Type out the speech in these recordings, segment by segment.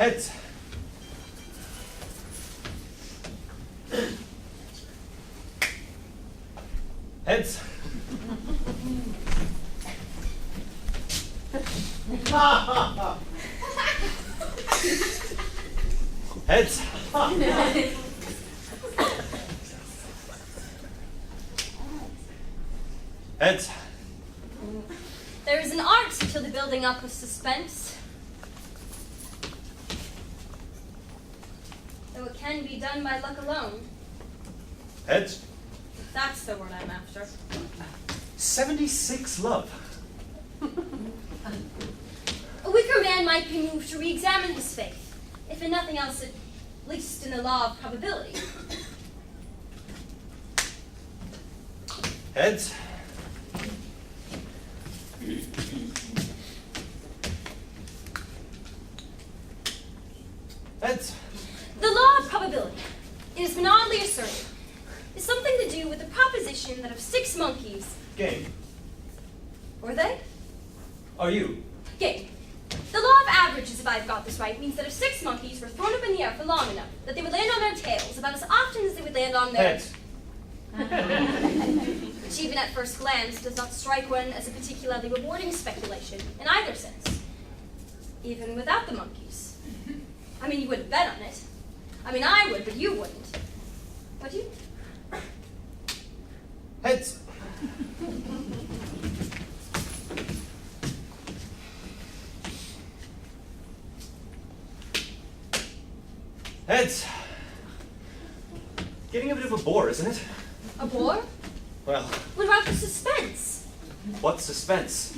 Heads. Heads. Heads. Heads. There is an art to the building up of suspense. Though it can be done by luck alone. Heads. That's the word I'm after. 76 love. A weaker man might be moved to re-examine his faith, if in nothing else, at least in the law of probability. Heads. Heads. The law of probability, it has been oddly asserted, is something to do with the proposition that of 6 monkeys... Game. Were they? Are you? Game. The law of averages, if I've got this right, means that if 6 monkeys were thrown up in the air for long enough, that they would land on their tails about as often as they would land on their... Heads. Which even at first glance does not strike one as a particularly rewarding speculation in either sense. Even without the monkeys. I mean, you wouldn't bet on it. I mean, I would, but you wouldn't. Would you? Heads. Heads. Getting a bit of a bore, isn't it? A bore? Well, What about the suspense? what suspense?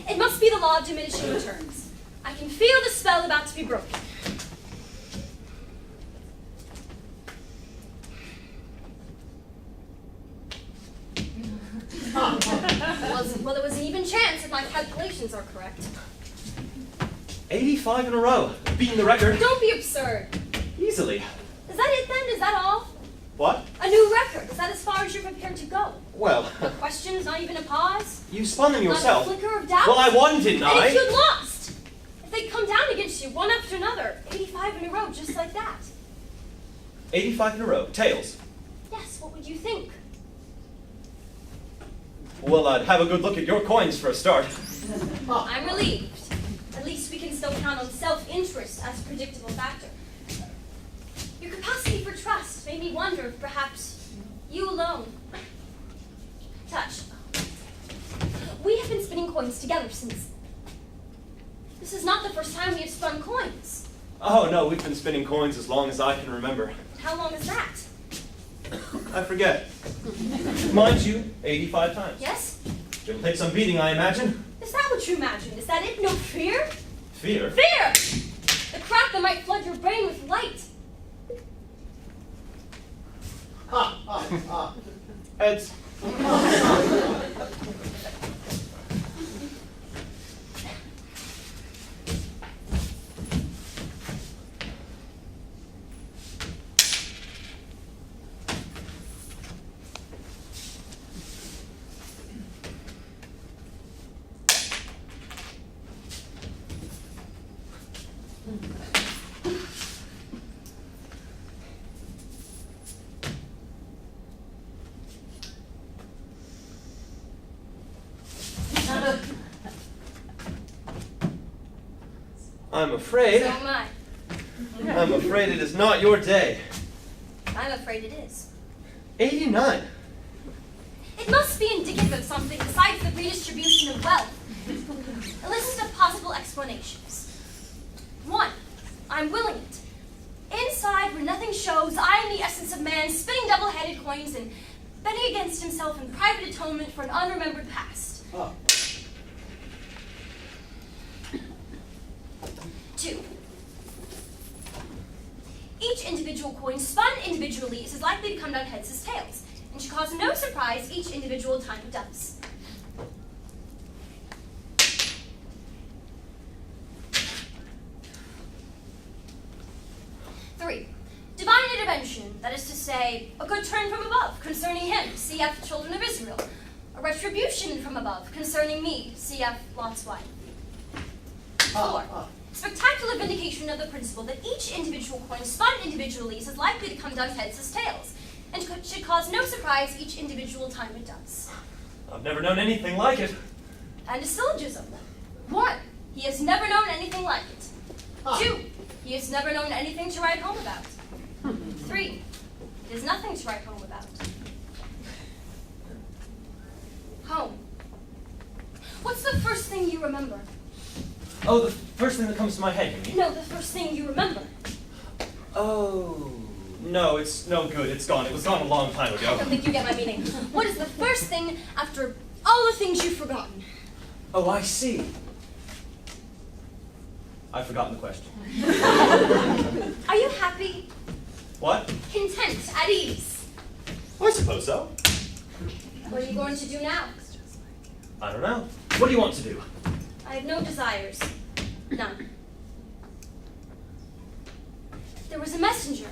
It must be the law of diminishing returns. I can feel the spell about to be broken. Well, there was an even chance if my calculations are correct. 85 in a row. Beating the record. Don't be absurd. Easily. Is that it then? Is that all? What? A new record. Is that as far as you're prepared to go? Well, No questions, not even a pause? you spun them Not yourself. a flicker of doubt? Well, I won, didn't And I? if you'd lost? If they come down against you, one after another, 85 in a row, just like that. 85 in a row. Tails. Yes, what would you think? Well, I'd have a good look at your coins for a start. I'm relieved. At least we can still count on self-interest as a predictable factor. Your capacity for trust made me wonder if perhaps you alone... Touch. We have been spinning coins together since... This is not the first time we have spun coins. Oh, no, we've been spinning coins as long as I can remember. How long is that? I forget. Mind you, 85 times. Yes? It'll take some beating, I imagine. Is that what you imagined? Is that it? No fear? Fear? Fear! The crack that might flood your brain with light. Heads. I'm afraid. So am I. I'm afraid it is not your day. I'm afraid it is. 89. It must be indicative of something besides the redistribution of wealth. A list of possible explanations. 1. I'm willing it. Inside, where nothing shows, I am the essence of man, spinning double-headed coins and betting against himself in private atonement for an unremembered past. 2. Each individual coin spun individually is as likely to come down heads as tails, and should cause no surprise each individual time it does. 3. Divine intervention, that is to say, a good turn from above concerning him, cf. Children of Israel. A retribution from above concerning me, cf. Lot's wife. 4. spectacular vindication of the principle that each individual coin spun individually is as likely to come down heads as tails, and should cause no surprise each individual time it does. I've never known anything like it. And a syllogism. 1, he has never known anything like it. 2, he has never known anything to write home about. 3, it is nothing to write home about. Home. What's the first thing you remember? Oh, the first thing that comes to my head, you mean? No, the first thing you remember. Oh, no, it's no good. It's gone. It was gone a long time ago. I don't think you get my meaning. What is the first thing after all the things you've forgotten? Oh, I see. I've forgotten the question. Are you happy? What? Content? At ease? I suppose so. What are you going to do now? I don't know. What do you want to do? I have no desires. None. There was a messenger.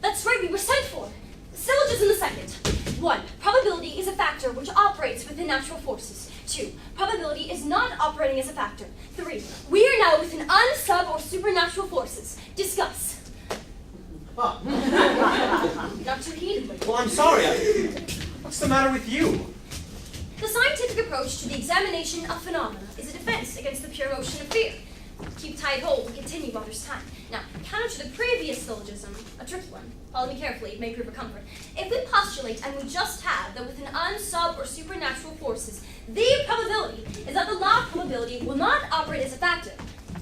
That's right, we were sent for. Syllogism the second. 1, probability is a factor which operates within natural forces. 2, probability is not operating as a factor. 3, we are now within unsub or supernatural forces. Discuss. Not too heatedly. Well, I'm sorry. What's the matter with you? The scientific approach to the examination of phenomena is a defense against the pure motion of fear. Keep tight hold and continue while there's time. Now, counter to the previous syllogism, a tricky one. Follow me carefully, it may prove a comfort. If we postulate, and we just have, that within unsub or supernatural forces, the probability is that the law of probability will not operate as a factor,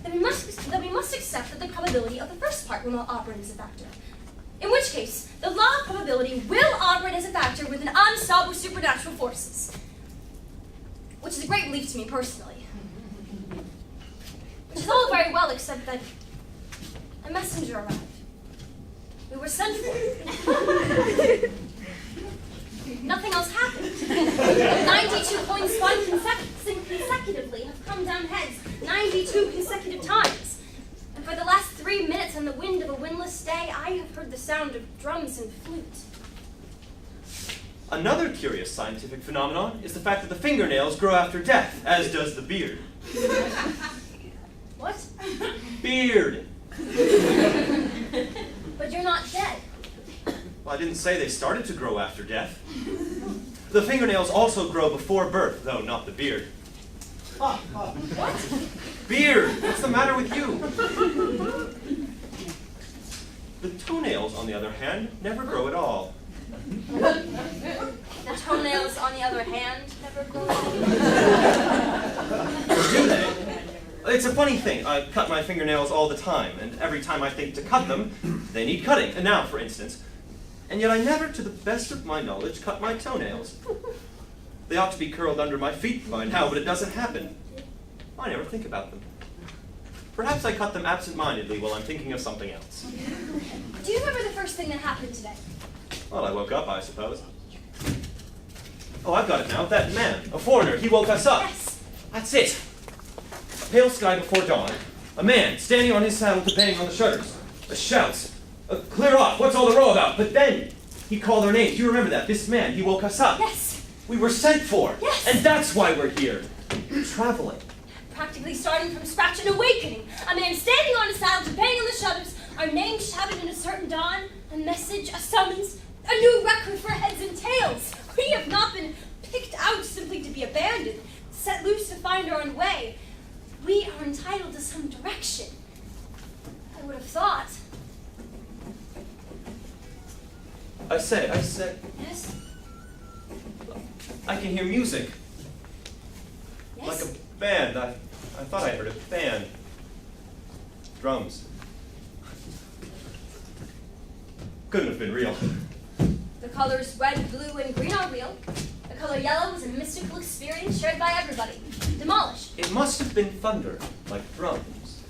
then we must accept that the probability of the first part will not operate as a factor. In which case, the law of probability will operate as a factor within unsub or supernatural forces. Which is a great relief to me personally. Which is all very well, except that a messenger arrived. We were sent for. Nothing else happened. 92 coins spun consecutively have come down heads 92 consecutive times. And for the last 3 minutes on the wind of a windless day, I have heard the sound of drums and flute. Another curious scientific phenomenon is the fact that the fingernails grow after death, as does the beard. What? Beard! But you're not dead. Well, I didn't say they started to grow after death. The fingernails also grow before birth, though not the beard. What? Beard! What's the matter with you? The toenails, on the other hand, never grow at all. The toenails, on the other hand, never grow. Do they? It's a funny thing. I cut my fingernails all the time, and every time I think to cut them, they need cutting. And now, for instance. And yet I never, to the best of my knowledge, cut my toenails. They ought to be curled under my feet by now, but it doesn't happen. I never think about them. Perhaps I cut them absent-mindedly while I'm thinking of something else. Do you remember the first thing that happened today? Well, I woke up, I suppose. Oh, I've got it now. That man, a foreigner, he woke us up. Yes. That's it. A pale sky before dawn. A man standing on his saddle to bang on the shutters. A shouts. Clear off. What's all the row about? But then he called our names. You remember that? This man, he woke us up. Yes. We were sent for. Yes. And that's why we're here. Traveling. Practically starting from scratch, an awakening. A man standing on his saddle to bang on the shutters. Our names shouted in a certain dawn. A message, a summons. A new record for heads and tails. We have not been picked out simply to be abandoned, set loose to find our own way. We are entitled to some direction. I would have thought. I said, Yes? I can hear music. Yes? Like a band. I thought I heard a band. Drums. Couldn't have been real. The colors red, blue, and green are real. The color yellow is a mystical experience shared by everybody. Demolish. It must have been thunder, like drums.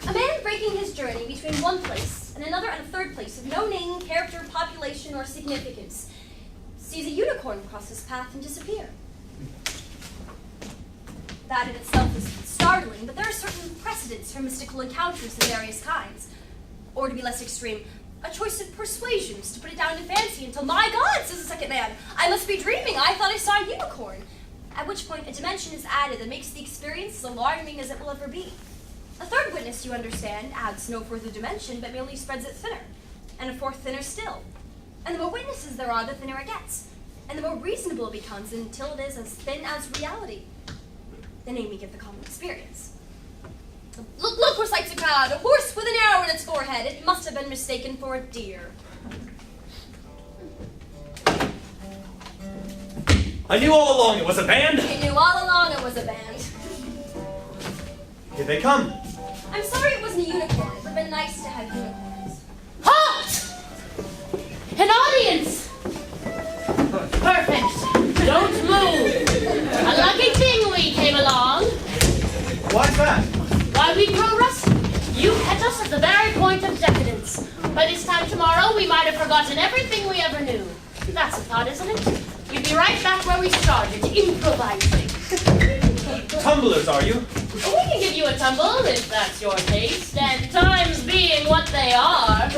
A man breaking his journey between one place and another and a third place of no name, character, population, or significance sees a unicorn cross his path and disappear. That in itself is startling, but there are certain precedents for mystical encounters of various kinds. Or to be less extreme, a choice of persuasions to put it down to fancy until, my God, says the second man, I must be dreaming. I thought I saw a unicorn. at which point a dimension is added that makes the experience as alarming as it will ever be. A third witness, you understand, adds no further dimension, but merely spreads it thinner, and a fourth thinner still. And the more witnesses there are, the thinner it gets, and the more reasonable it becomes until it is as thin as reality, the name we give the common experience. Look, recites a crowd, a horse with an arrow in its forehead. It must have been mistaken for a deer. I knew all along it was a band. I knew all along it was a band. Here they come. I'm sorry it wasn't a unicorn. It would have been nice to have unicorns. Halt! An audience! Perfect. Don't move. A lucky thing we came along. Why's that? Why we grow rusty. You hit us at the very point of decadence. By this time tomorrow, we might have forgotten everything we ever knew. That's a thought, isn't it? You'd be right back where we started, improvising. Tumblers, are you? We can give you a tumble if that's your taste, and times being what they are.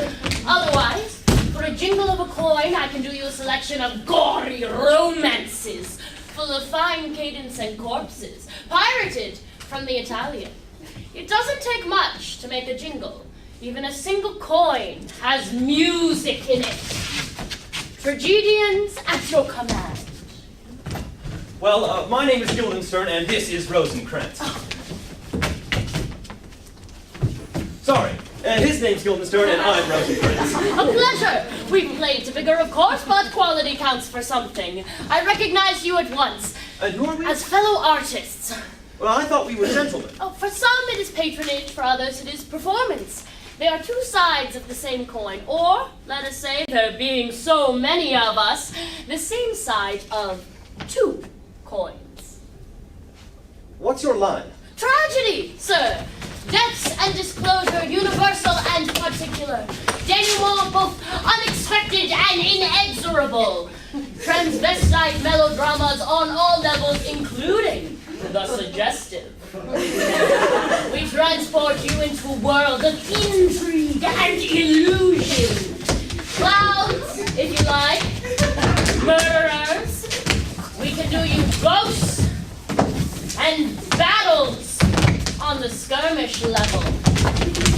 Otherwise, for a jingle of a coin, I can do you a selection of gory romances, full of fine cadence and corpses, pirated from the Italian. It doesn't take much to make a jingle. Even a single coin has music in it. Tragedians at your command. Well, my name is Guildenstern, and this is Rosencrantz. Sorry, his name's Guildenstern, and I'm Rosencrantz. A pleasure! We've played to figure, of course, but quality counts for something. I recognize you at once. And who are we? As fellow artists. Well, I thought we were gentlemen. Oh, for some it is patronage, for others it is performance. They are two sides of the same coin, or, let us say, there being so many of us, the same side of two coins. What's your line? Tragedy, sir. Depths and disclosure, universal and particular. Denouement both unexpected and inexorable. Transvestite melodramas on all levels, including the suggestive. We transport you into a world of intrigue and illusion. Clouds, if you like. Murderers. We can do you ghosts and battles on the skirmish level.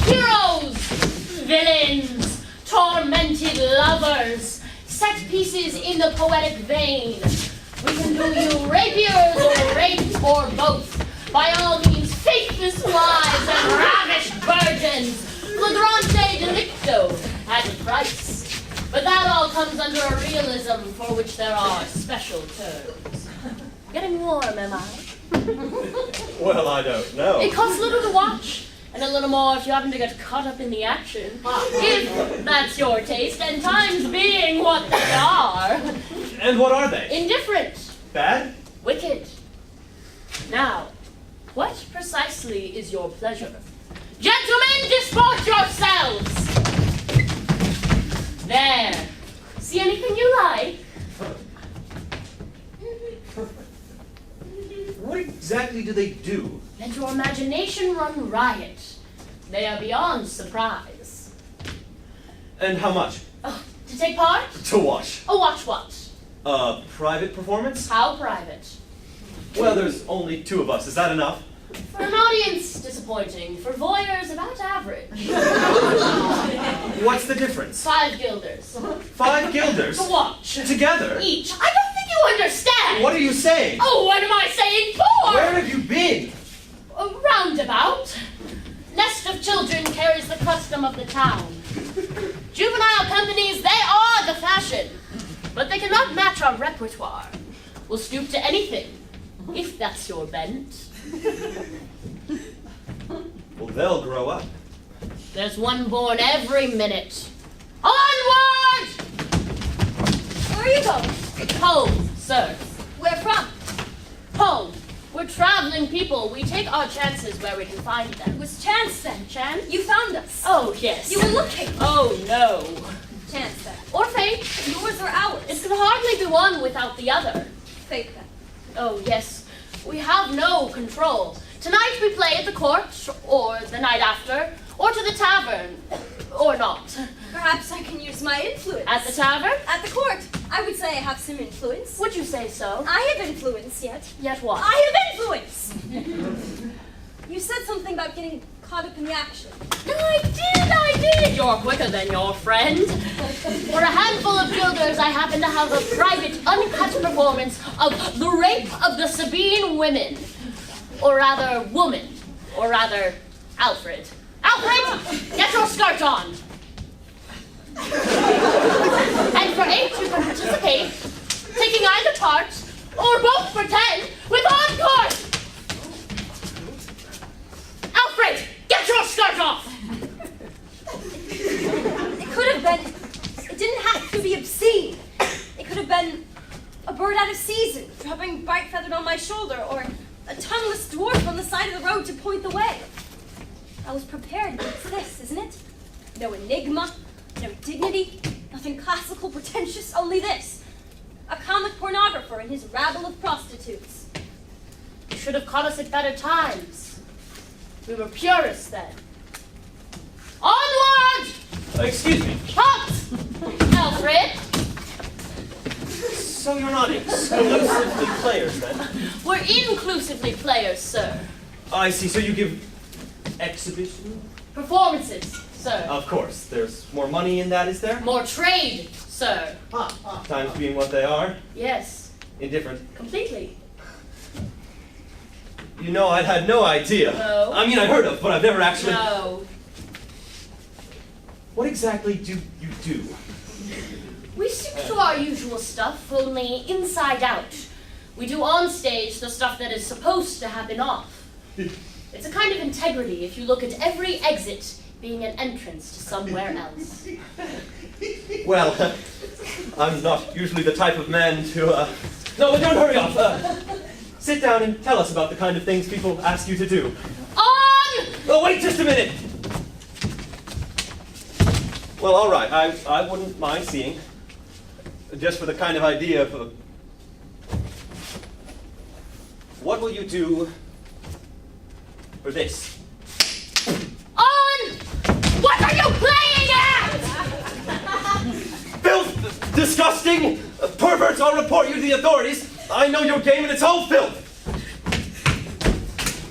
Heroes, villains, tormented lovers, set pieces in the poetic vein. We can do you rapiers or rape or both. By all means, faithless wives and ravished virgins. Flagrante delicto at a price. But that all comes under a realism for which there are special terms. Getting warm, am I? Well, I don't know. It costs little to watch, and a little more if you happen to get caught up in the action. If that's your taste, and times being what they are. And what are they? Indifferent. Bad? Wicked. Now, what precisely is your pleasure? Gentlemen, disport yourselves! There. See anything you like? What exactly do they do? Let your imagination run riot. They are beyond surprise. And how much? Oh, to take part? To watch. Oh, watch what? A private performance? How private? Well, there's only two of us. Is that enough? For an audience, disappointing. For voyeurs, about average. What's the difference? 5 guilders. 5 guilders? To watch. Together? Each. I don't think you understand. What are you saying? Oh, what am I saying for? Where have you been? A roundabout. Nest of children carries the custom of the town. Juvenile companies, they are the fashion. But they cannot match our repertoire. We'll stoop to anything, if that's your bent. Well, they'll grow up. There's one born every minute. Onward! Where are you going? Home, sir. Where from? Home. We're traveling people. We take our chances where we can find them. It was chance then. Chance? You found us. Oh, yes. You were looking. Oh, no. Chance then. Or fate. Yours or ours? It could hardly be one without the other. Fate then. Oh, yes. We have no control. Tonight we play at the court, or the night after, or to the tavern, or not. Perhaps I can use my influence. At the tavern? At the court. I I would say I have some influence. Would you say so? I have influence, yet. Yet what? I have influence! You said something about getting caught up in the action. I did! You're quicker than your friend. For a handful of guilders, I happen to have a private, uncut performance of The Rape of the Sabine Women. Or rather, woman. Or rather, Alfred. Alfred, get your skirt on! And for 8, you can participate, taking either part, or both pretend, with encore! Alfred, get your skirt off! It could have been... It didn't have to be obscene. It could have been a bird out of season, dropping bright feathered on my shoulder, or a tongueless dwarf on the side of the road to point the way. I was prepared, but it's this, isn't it? No enigma, no dignity, nothing classical, pretentious, only this. A comic pornographer and his rabble of prostitutes. You should have caught us at better times. We were purists then. Onward! Excuse me. Halt! Alfred, So you're not exclusively players, then? we're inclusively players, sir. I see, so you give exhibition? Performances, sir. Of course. There's more money in that, is there? More trade, sir. Times being what they are. Yes, Indifferent. completely. You know, I'd had no idea. No. I mean, I heard of, but I've never actually... No. What exactly do you do? We stick to our usual stuff, only inside out. We do on stage the stuff that is supposed to happen off. It's a kind of integrity if you look at every exit being an entrance to somewhere else. Well, I'm not usually the type of man to, No, but don't hurry off. Sit down and tell us about the kind of things people ask you to do. On! Oh, wait just a minute! Well, all right, I wouldn't mind seeing. Just for the kind of idea of... what will you do for this? On! What are you playing at? Filth! Disgusting! Perverts, I'll report you to the authorities. I know your game and it's all filth.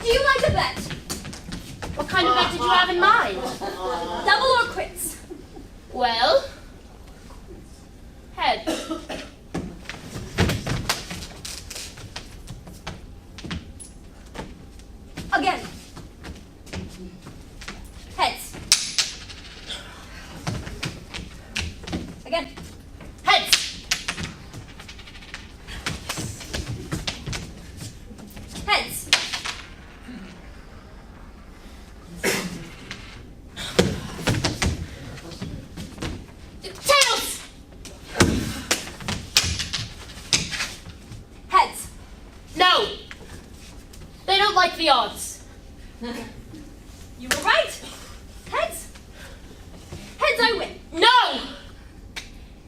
Do you like a bet? What kind of bet did you have in mind? Double or quits? Well, heads. Again. Heads. Again. Heads. Heads. Tails. Heads. No. They don't like the odds. You were right. Heads. Heads, I win. No.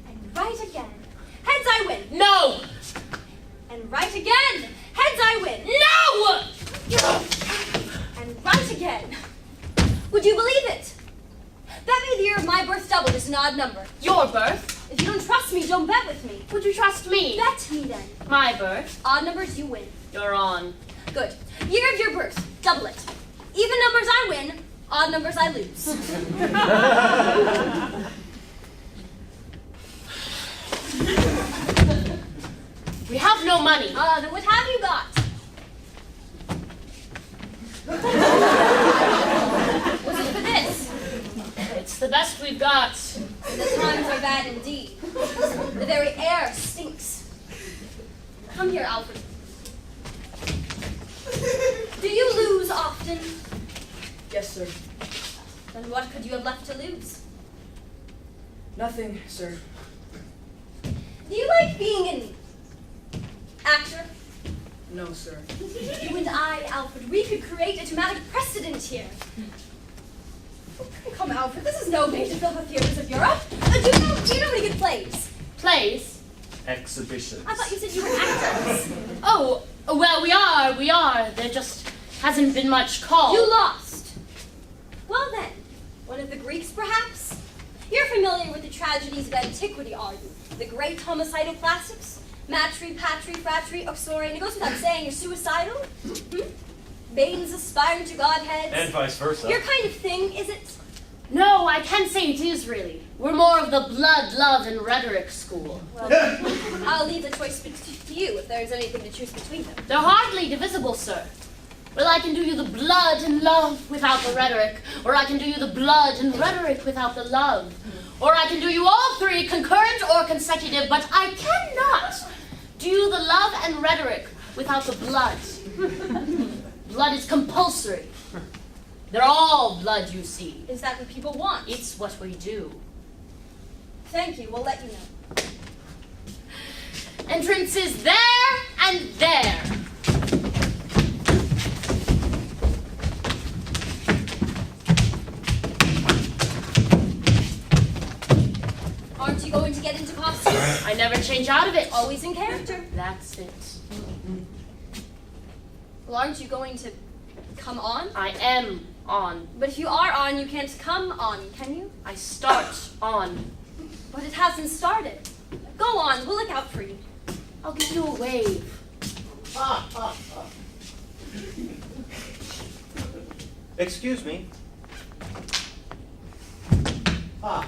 And right again. Heads, I win. No. And right again. Heads, I win. No. And right again. Would you believe it? Bet me the year of my birth doubled is an odd number. Your birth. If you don't trust me, don't bet with me. Would you trust me? Bet me then. My birth. Odd numbers, you win. You're on. Good. Year of your birth, double it. Even numbers I win, odd numbers I lose. We have no money. Then what have you got? Was it for this? It's the best we've got. The times are bad indeed. The very air stinks. Come here, Alfred. Do you lose often? Yes, sir. Then what could you have left to lose? Nothing, sir. Do you like being an actor? No, sir. You and I, Alfred, we could create a dramatic precedent here. Come, Alfred, this is no way to fill the theaters of Europe. Do you know any good plays? Plays? Exhibitions. I thought you said you were actors. Oh, well, we are. There just hasn't been much call. You lost. Well then, one of the Greeks, perhaps? You're familiar with the tragedies of antiquity, are you? The great homicidal classics? Matry, patry, fratry, uxore, and it goes without saying you're suicidal? Maidens aspiring to godheads? And vice versa. Your kind of thing, is it? No, I can't say it is really. We're more of the blood, love, and rhetoric school. Well, I'll leave the choice to you if there's anything to choose between them. They're hardly divisible, sir. Well, I can do you the blood and love without the rhetoric, or I can do you the blood and rhetoric without the love, or I can do you all three concurrent or consecutive, but I cannot do you the love and rhetoric without the blood. Blood is compulsory. They're all blood, you see. Is that what people want? It's what we do. Thank you, we'll let you know. Entrance is there and there. Aren't you going to get into costume? I never change out of it. Always in character. That's it. Well, aren't you going to come on? I am on. But if you are on, you can't come on, can you? I start on. But it hasn't started. Go on, we'll look out for you. I'll give you a wave. Excuse me. Come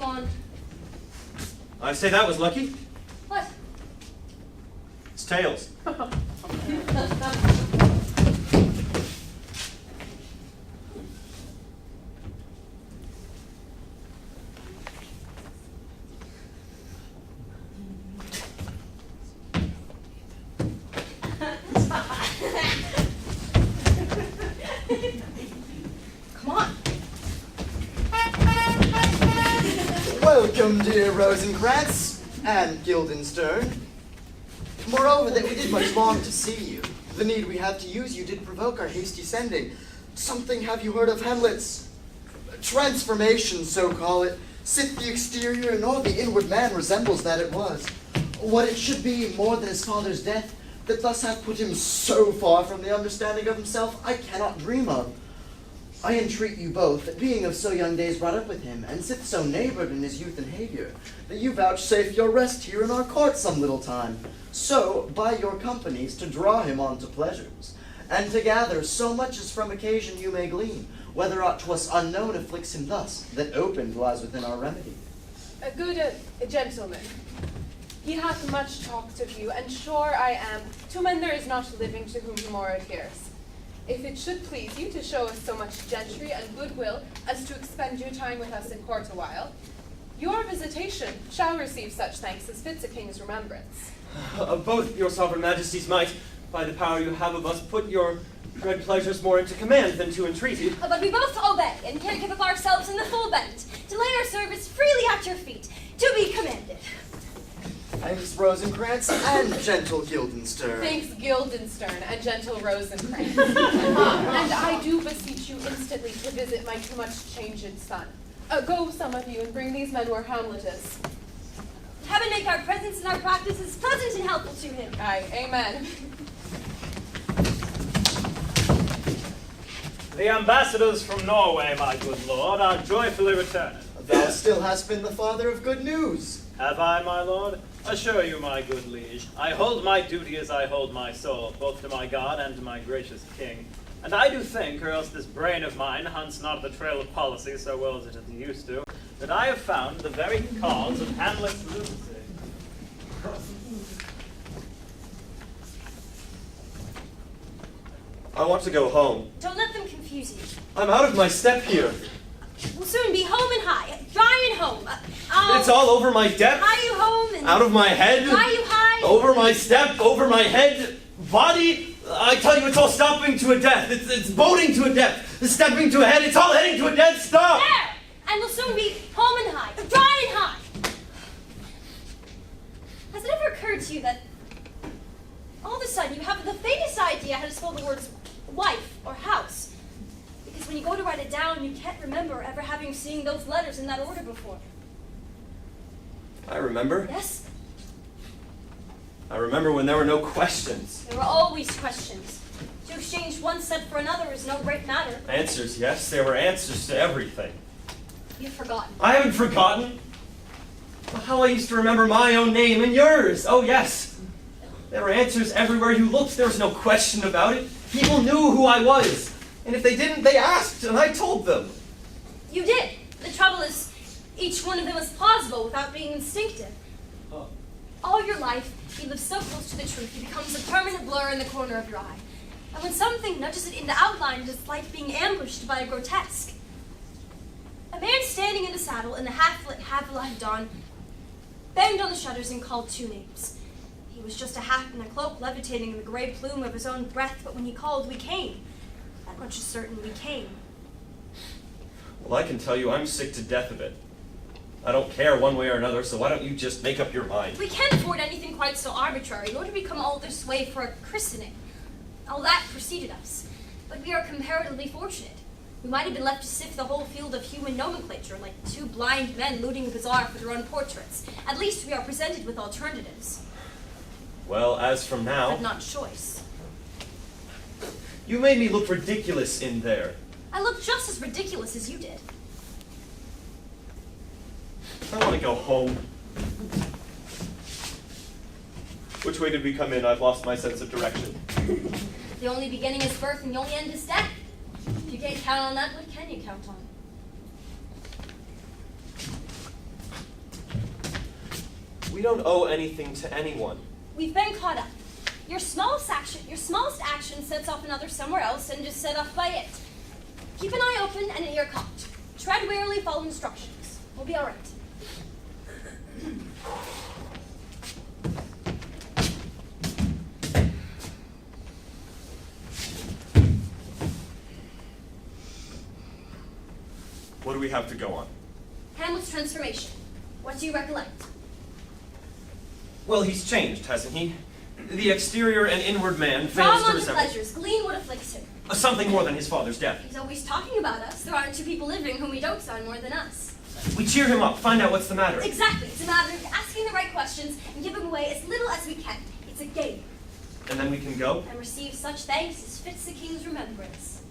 on. I say that was lucky. What? It's tails. Come on. Welcome, dear Rosencrantz and Guildenstern. Moreover, that we did much long to see you. The need we have to use you did provoke our hasty sending. Something have you heard of Hamlet's transformation, so call it, sith the exterior nor the inward man resembles that it was. What it should be more than his father's death, that thus hath put him so far from the understanding of himself, I cannot dream of. I entreat you both, that being of so young days brought up with him, and sith so neighbored in his youth and behavior, that you vouchsafe your rest here in our court some little time, so by your companies to draw him on to pleasures, and to gather so much as from occasion you may glean, whether aught to us unknown afflicts him thus, that opened lies within our remedy. A good gentleman. He hath much talked of you, and sure I am, to men there is not living to whom he more adheres. If it should please you to show us so much gentry and goodwill as to expend your time with us in court a while, your visitation shall receive such thanks as fits a king's remembrance. Both your sovereign majesties might, by the power you have of us, put your dread pleasures more into command than to entreaty. But we both obey and can't give up ourselves in the full bent, to lay our service freely at your feet, to be commanded. Thanks, Rosencrantz and gentle Guildenstern. Thanks, Guildenstern and gentle Rosencrantz. And I do beseech you instantly to visit my too much changed son. Go, some of you, and bring these men where Hamlet is. Heaven make our presence and our practices pleasant and helpful to him. Aye, amen. The ambassadors from Norway, my good lord, are joyfully returning. Thou still hast been the father of good news. Have I, my lord? Assure you, my good liege, I hold my duty as I hold my soul, both to my God and to my gracious king. And I do think, or else this brain of mine hunts not the trail of policy so well as it used to, that I have found the very cause of Hamlet's lunacy. I want to go home. Don't let them confuse you. I'm out of my step here. We'll soon be home and high, dry and home. It's all over my depth, High you home and out of my head, dry you high. over my step, over my head, body. I tell you, it's all stopping to a death. It's boating to a death. It's stepping to a head. It's all heading to a dead stop. There! And we'll soon be home and high, dry and high. Has it ever occurred to you that all of a sudden you have the faintest idea how to spell the words wife or house? Because when you go to write it down, you can't remember ever having seen those letters in that order before. I remember. Yes? I remember when there were no questions. There were always questions. To exchange one set for another is no great matter. Answers, yes. There were answers to everything. You've forgotten. I haven't forgotten. How I used to remember my own name and yours. Oh, yes. There were answers everywhere you looked. There was no question about it. People knew who I was. And if they didn't, they asked, and I told them. You did. The trouble is, each one of them is plausible without being instinctive. All your life, you live so close to the truth, it becomes a permanent blur in the corner of your eye. And when something nudges it into outline, it is like being ambushed by a grotesque. A man standing in the saddle in the half-lit, half-alive dawn banged on the shutters and called two names. He was just a hat and a cloak levitating in the gray plume of his own breath, but when he called, we came. That much is certain, we came. Well, I can tell you I'm sick to death of it. I don't care one way or another, so why don't you just make up your mind? We can't afford anything quite so arbitrary, nor to become all this way for a christening. All that preceded us. But we are comparatively fortunate. We might have been left to sift the whole field of human nomenclature like two blind men looting a bazaar for their own portraits. At least we are presented with alternatives. Well, as from now... But not choice. You made me look ridiculous in there. I look just as ridiculous as you did. I want to go home. Which way did we come in? I've lost my sense of direction. The only beginning is birth and the only end is death. If you can't count on that, what can you count on? We don't owe anything to anyone. We've been caught up. Your smallest action sets off another somewhere else and is set off by it. Keep an eye open and an ear cocked. Tread warily, follow instructions. We'll be all right. What do we have to go on? Hamlet's transformation. What do you recollect? Well, he's changed, hasn't he? The exterior and inward man Draw fails him to on to resemble pleasures. Glean what afflicts him. something more than his father's death. He's always talking about us. There aren't two people living whom he dotes on more than us. We cheer him up, find out what's the matter. Exactly. It's a matter of asking the right questions and giving away as little as we can. It's a game. And then we can go? And receive such thanks as fits the king's remembrance.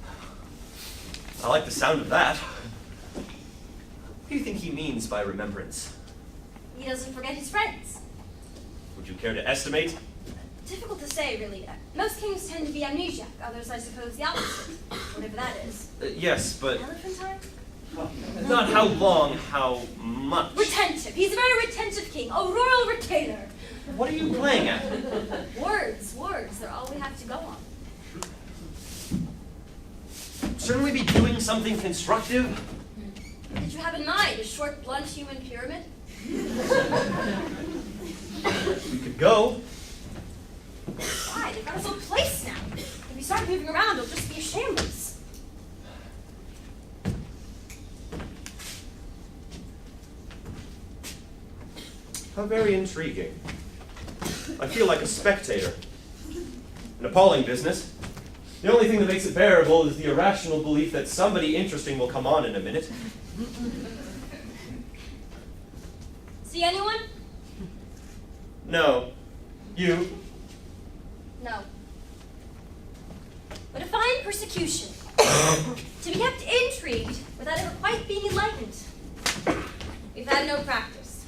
I like the sound of that. What do you think he means by remembrance? He doesn't forget his friends. Would you care to estimate? Difficult to say, really. Most kings tend to be amnesiac. Others, I suppose, the opposite. Whatever that is. Yes, but Elephantine? not how long, how much. Retentive. He's a very retentive king. A royal retainer. What are you playing at? Words. They're all we have to go on. Shouldn't we be doing something constructive? Did you have in mind a short, blunt human pyramid? We could go. Why? They've got us all placed now. If we start moving around, it'll just be a shambles. How very intriguing. I feel like a spectator. An appalling business. The only thing that makes it bearable is the irrational belief that somebody interesting will come on in a minute. See anyone? No. You? No. But a fine persecution. To be kept intrigued without ever quite being enlightened. We've had no practice.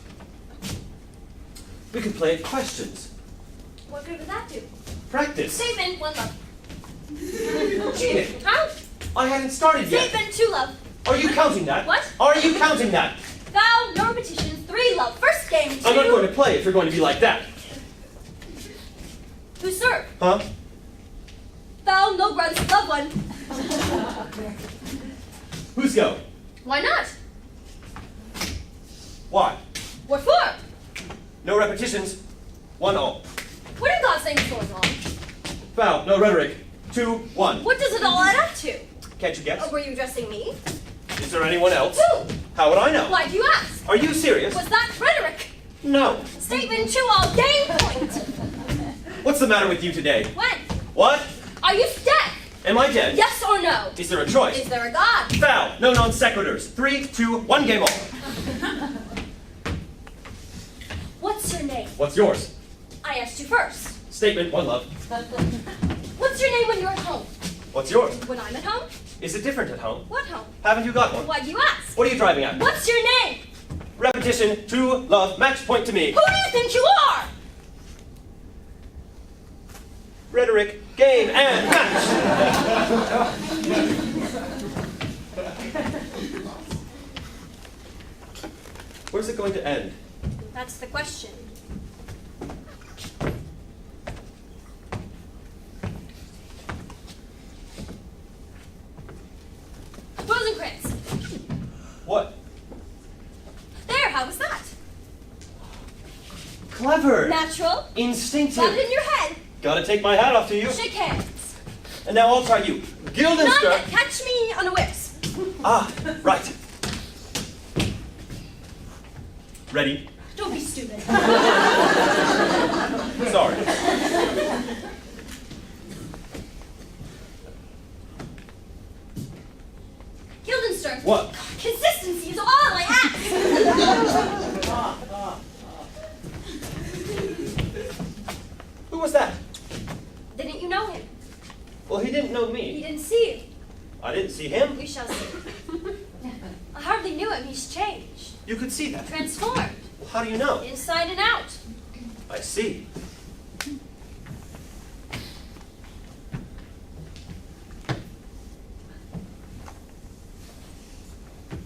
We could play at questions. What good would that do? Practice. Statement, 1 love. Cheating. Huh? I hadn't started yet. Statement, 2 love. Are you counting that? What? Are you counting that? Vow, no repetition, 3 love. First game, 2. I'm not going to play if you're going to be like that. Who served? Huh? Vow, no grunts, love 1. Who's go? Why not? Why? What for? No repetitions. 1 all. What in God's name is going on? Foul. No rhetoric. 2, 1. What does it all add up to? Can't you guess? Oh, were you addressing me? Is there anyone else? Who? How would I know? Why do you ask? Are you serious? Was that rhetoric? No. Statement 2 all, game point. What's the matter with you today? When? What? Are you dead? Am I dead? Yes or no? Is there a choice? Is there a God? Foul. No non sequiturs. 3, 2, 1 game all. What's your name? What's yours? I asked you first. Statement 1 love. What's your name when you're at home? What's yours? When I'm at home? Is it different at home? What home? Haven't you got one? Why do you ask? What are you driving at? What's your name? Repetition, to love, match point to me. Who do you think you are? Rhetoric, game, and match. Where's it going to end? That's the question. Rosencrantz! What? There, how was that? Clever. Natural? Instinctive. Got it in your head? Gotta take my hat off to you. Shake hands. And now I'll try you. Not Guildenstern. yet. Catch me unawares. Ah, right. Ready? Don't be stupid. Sorry. Guildenstern. What? Consistency is all I ask. Who was that? Didn't you know him? Well, he didn't know He me. didn't see you. I didn't see him. We shall see. I hardly knew him. He's changed. You could see that. Transformed. Well, how do you know? Inside and out. I see.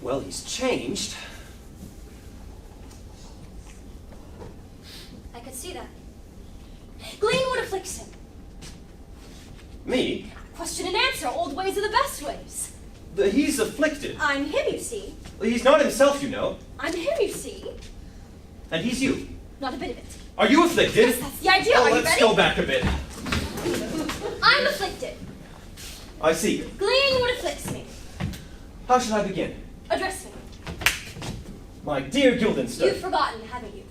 Well, he's changed. I could see that. Glean what afflicts him. Me? Question and answer. Old ways are the best ways. He's afflicted. I'm him, you see. He's not himself, you know. I'm him, you see. And he's you. Not a bit of it. Are you afflicted? Yes, that's the idea. Oh, Are you let's ready? go back a bit. I'm afflicted. I see. Glean what afflicts me. How should I begin? Address me. My dear Guildenstern. You've forgotten, haven't you?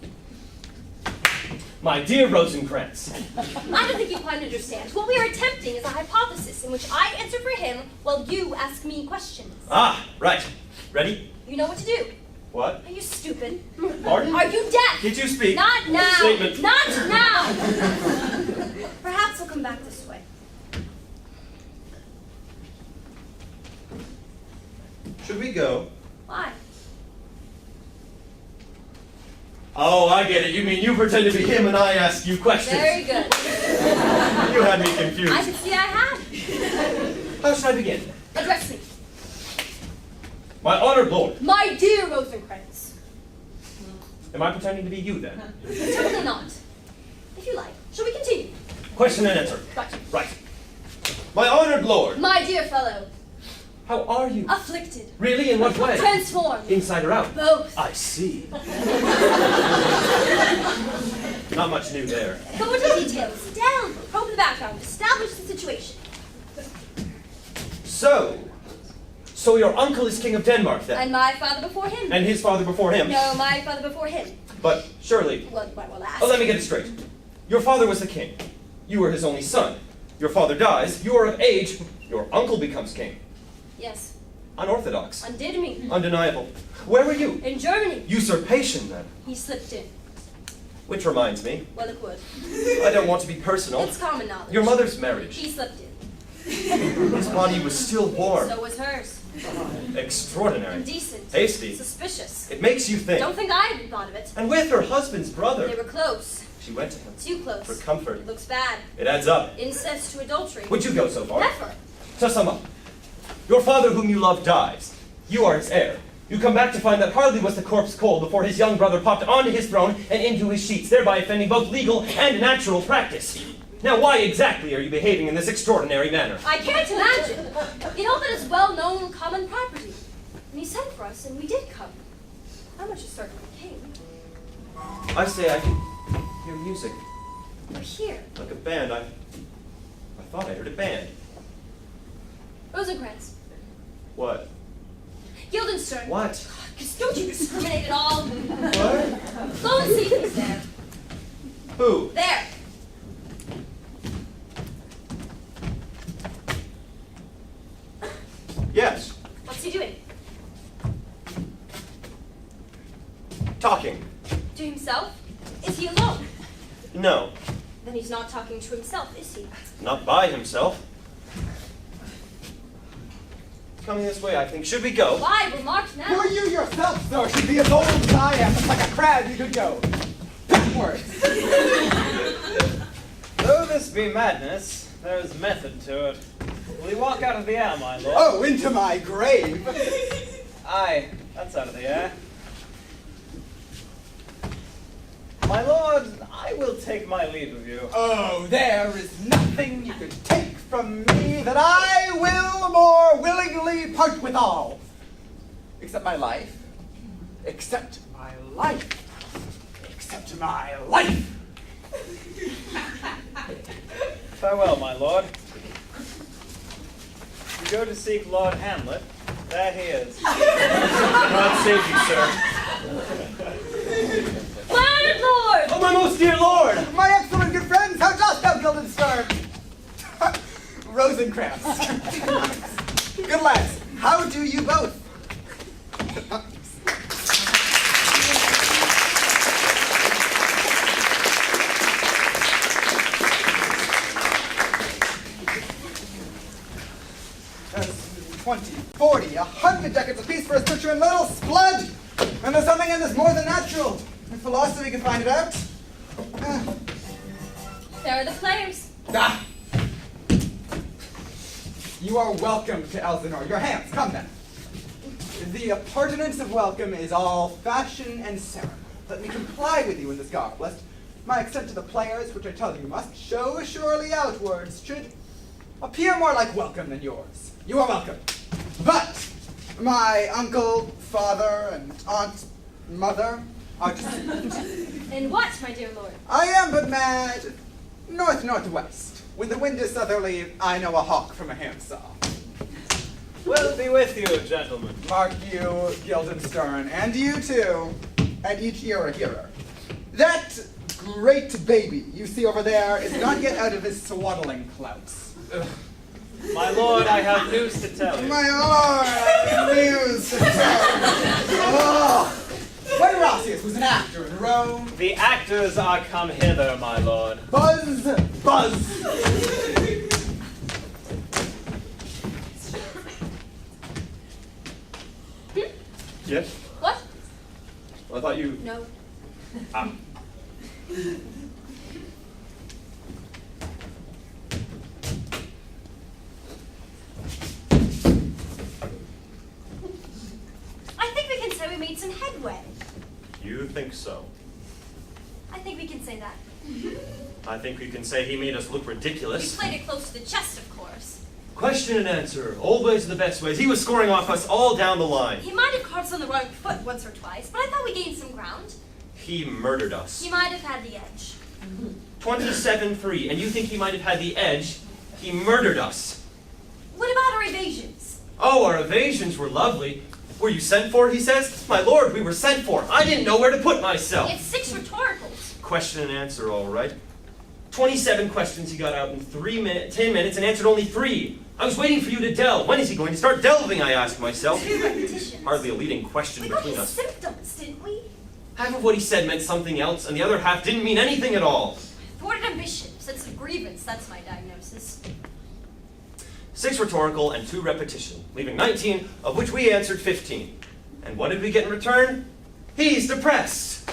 My dear Rosencrantz. I don't think you quite understand. What we are attempting is a hypothesis in which I answer for him while you ask me questions. Ah, right. Ready? You know what to do. What? Are you stupid? Pardon? Are you deaf? Did you speak? Not now. Statement. Not now. Perhaps we'll come back this way. Should we go? Why? Oh, I get it. You mean you pretend to be him and I ask you questions. Very good. You had me confused. I can see I have. How should I begin? Address me. My honored lord. My dear Rosencrantz. Am I pretending to be you then? Certainly not. If you like. Shall we continue? Question and answer. Right. Right. My honored lord. My dear fellow. How are you? Afflicted. Really? In what way? Transformed. Inside or out? Both. I see. Not much new there. Go into details. Delve. Probe the background. Establish the situation. So your uncle is king of Denmark then? And my father before him. And his father before him? No, my father before him. But surely... Well, you might well ask. Oh, let me get it straight. Your father was the king. You were his only son. Your father dies. You are of age. Your uncle becomes king. Yes. Unorthodox. Undid me. Undeniable. Where were you? In Germany. Usurpation, then. He slipped in. Which reminds me, Well, it would. I don't want to be personal. It's common knowledge. Your mother's marriage. He slipped in. His body was still warm. So was hers. Extraordinary. Indecent. Hasty. Suspicious. It makes you think. Don't think I hadn't thought of it. And with her husband's They brother. were close. She went to him. Too close. For comfort. It looks bad. It adds up. Incest to adultery. Would you go so far? Never. To sum up, your father whom you love dies. You are his heir. You come back to find that hardly was the corpse cold before his young brother popped onto his throne and into his sheets, thereby offending both legal and natural practice. Now, why exactly are you behaving in this extraordinary manner? I can't imagine. You know that is well-known common property. And he sent for us, and we did come. How much is certain the king? I say I can hear music. We're here. Like a band. I thought I heard a band. Rosencrantz. What? Guildenstern. What? Because don't you discriminate at all. What? Go and see if he's there. Who? There. Yes. What's he doing? Talking. To himself? Is he alone? No. Then he's not talking to himself, is he? Not by himself. coming this way, I think. Should we go? Why? We're marked now. For you yourself, sir, should be as old as I am. It's like a crab, you could go backwards. Though this be madness, there is method to it. Will you walk out of the air, my lord? Oh, into my grave. Aye, that's out of the air. My lord, I will take my leave of you. Oh, there is nothing you could take from me that I will more willingly part withal. Except my life. Except my life. Except my life. Farewell, my lord. You go to seek Lord Hamlet. There he is. God save you, sir. My lord! Oh, my most dear lord! My excellent good friends, how dost thou, Guildenstern? Rosencrantz. Good lads, how do you both? That's 20, 40, 100 ducats apiece for a butcher and little splud! And there's something in this more than natural. If philosophy can find it out. There are the players. Ah. You are welcome to Elsinore. Your hands, come then. The appurtenance of welcome is all fashion and ceremony. Let me comply with you in this garb, lest my accent to the players, which I tell you must show surely outwards, should appear more like welcome than yours. You are welcome. But my uncle, father, and aunt, mother are deceived. In what, my dear lord? I am but mad north-northwest. When the wind is southerly, I know a hawk from a handsaw. Will be with you, gentlemen. Mark you, Guildenstern, and you too, and each ear a hearer. That great baby you see over there is not yet out of his swaddling clouts. My lord, I have news to tell you. My lord, I have news to tell you. Oh. When Roscius was an actor in Rome, The actors are come hither, my lord. buzz, buzz. Yes? What? Well, I thought you... No. Ah. I think we can say we made some headway. You think so? I think we can say that. I think we can say he made us look We ridiculous. played it close to the chest, of course. Question and answer. Old ways are the best ways. He was scoring off us all down the line. He might have caught us on the wrong foot once or twice, but I thought we gained some ground. He murdered us. He might have had the edge. 27-3, and you think he might have had the edge? He murdered us. What about our evasions? Oh, our evasions were lovely. Were you sent for, he says? My lord, we were sent for. I didn't know where to put myself. It's 6 rhetoricals. Question and answer, all right. 27 questions he got out in 10 minutes and answered only 3. I was waiting for you to delve. When is he going to start delving, I asked myself. 2 repetitions. Hardly a leading question We got between his us. symptoms, didn't we? Half of what he said meant something else, and the other half didn't mean anything at all. Thwarted ambition, sense of grievance, that's my diagnosis. 6 rhetorical and 2 repetition, leaving 19, of which we answered 15. And what did we get in return? He's depressed.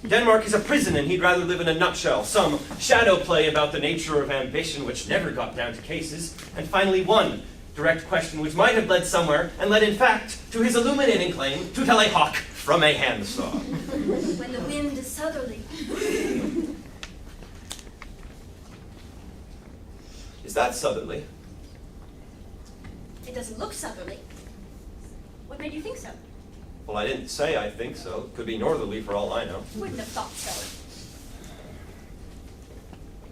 Denmark is a prison and he'd rather live in a nutshell. Some shadow play about the nature of ambition which never got down to cases. And finally 1 direct question which might have led somewhere and led in fact to his illuminating claim to tell a hawk from a handsaw. When the wind is southerly. Is that southerly? It doesn't look southerly. What made you think so? Well, I didn't say I think so. Could be northerly for all I know. Wouldn't have thought so.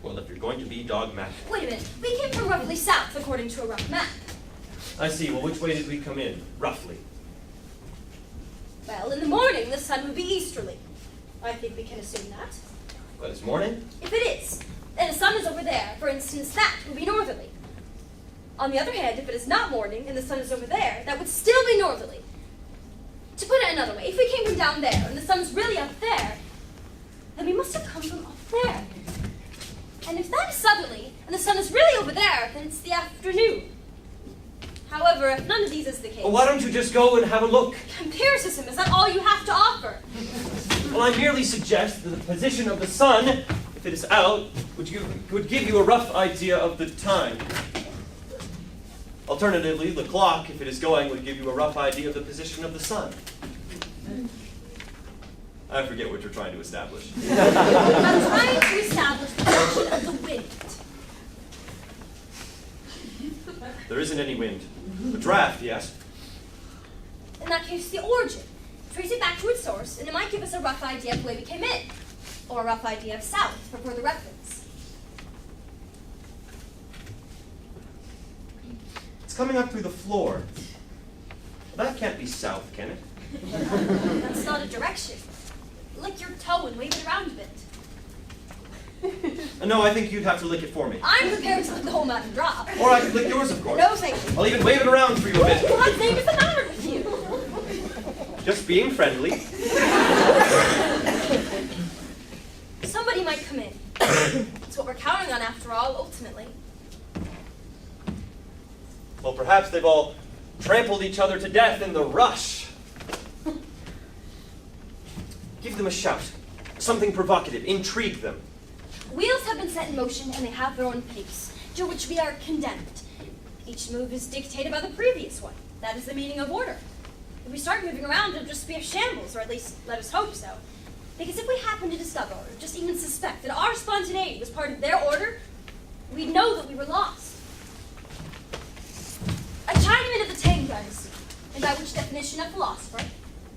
Well, if you're going to be dogmatic. Wait a minute. We came from roughly south, according to a rough map. I see. Well, which way did we come in, roughly? Well, in the morning, the sun would be easterly. I think we can assume that. But it's morning? If it is, and the sun is over there, for instance, that would be northerly. On the other hand, if it is not morning and the sun is over there, that would still be northerly. To put it another way, if we came from down there and the sun's really up there, then we must have come from up there. And if that is southerly and the sun is really over there, then it's the afternoon. However, if none of these is the case... Well, why don't you just go and have a look? Empiricism, is that all you have to offer? Well, I merely suggest that the position of the sun, if it is out, would give you a rough idea of the time. Alternatively, the clock, if it is going, would give you a rough idea of the position of the sun. I forget what you're trying to establish. I'm trying to establish the direction of the wind. There isn't any wind. A draft, yes. In that case, the origin. Trace it back to its source, and it might give us a rough idea of the way we came in. Or a rough idea of south for further reference. It's coming up through the floor. Well, that can't be south, can it? That's not a direction. Lick your toe and wave it around a bit. No, I think you'd have to lick it for me. I'm prepared to let the whole matter drop. Or I could lick yours, of course. No, thank you. I'll even wave it around for you a bit. What God's name is the matter with you? Just being friendly. Somebody might come in. It's what we're counting on after all, ultimately. Well, perhaps they've all trampled each other to death in the rush. Give them a shout. Something provocative. Intrigue them. Wheels have been set in motion and they have their own pace, to which we are condemned. Each move is dictated by the previous one. That is the meaning of order. If we start moving around, it'll just be a shambles, or at least let us hope so. Because if we happen to discover, or just even suspect, that our spontaneity was part of their order, we'd know that we were lost. A Chinaman of the Tang Dynasty, and by which definition a philosopher,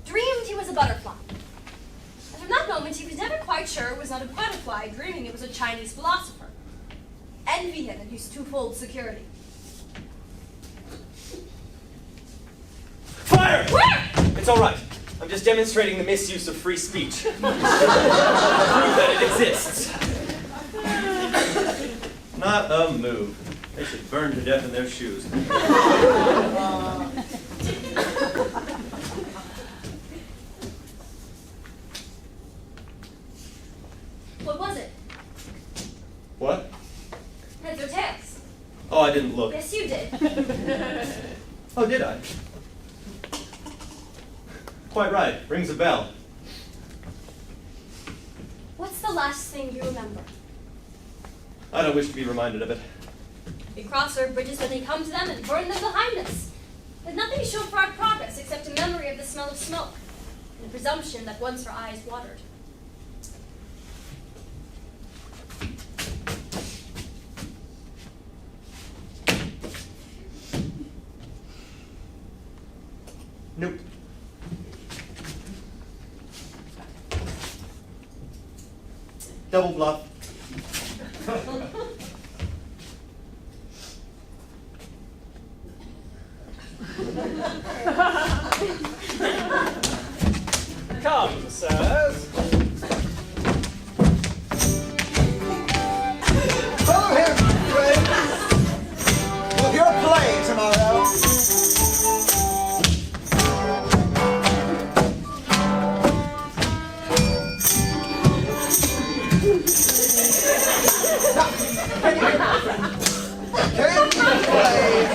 dreamed he was a butterfly. And from that moment, he was never quite sure it was not a butterfly dreaming it was a Chinese philosopher. Envy him in his twofold security. Fire! Where? It's all right. I'm just demonstrating the misuse of free speech. Prove that it exists. Not a move. They should burn to death in their shoes. What was it? What? Heads or tails? Oh, I didn't look. Yes, you did. Oh, did I? Quite right. Rings a bell. What's the last thing you remember? I don't wish to be reminded of it. We cross our bridges when they come to them and burn them behind us. With nothing to show for our progress except a memory of the smell of smoke and the presumption that once our eyes watered. Nope. Double bluff. Come, sirs. Follow him, friends. We'll hear a play tomorrow. Can you play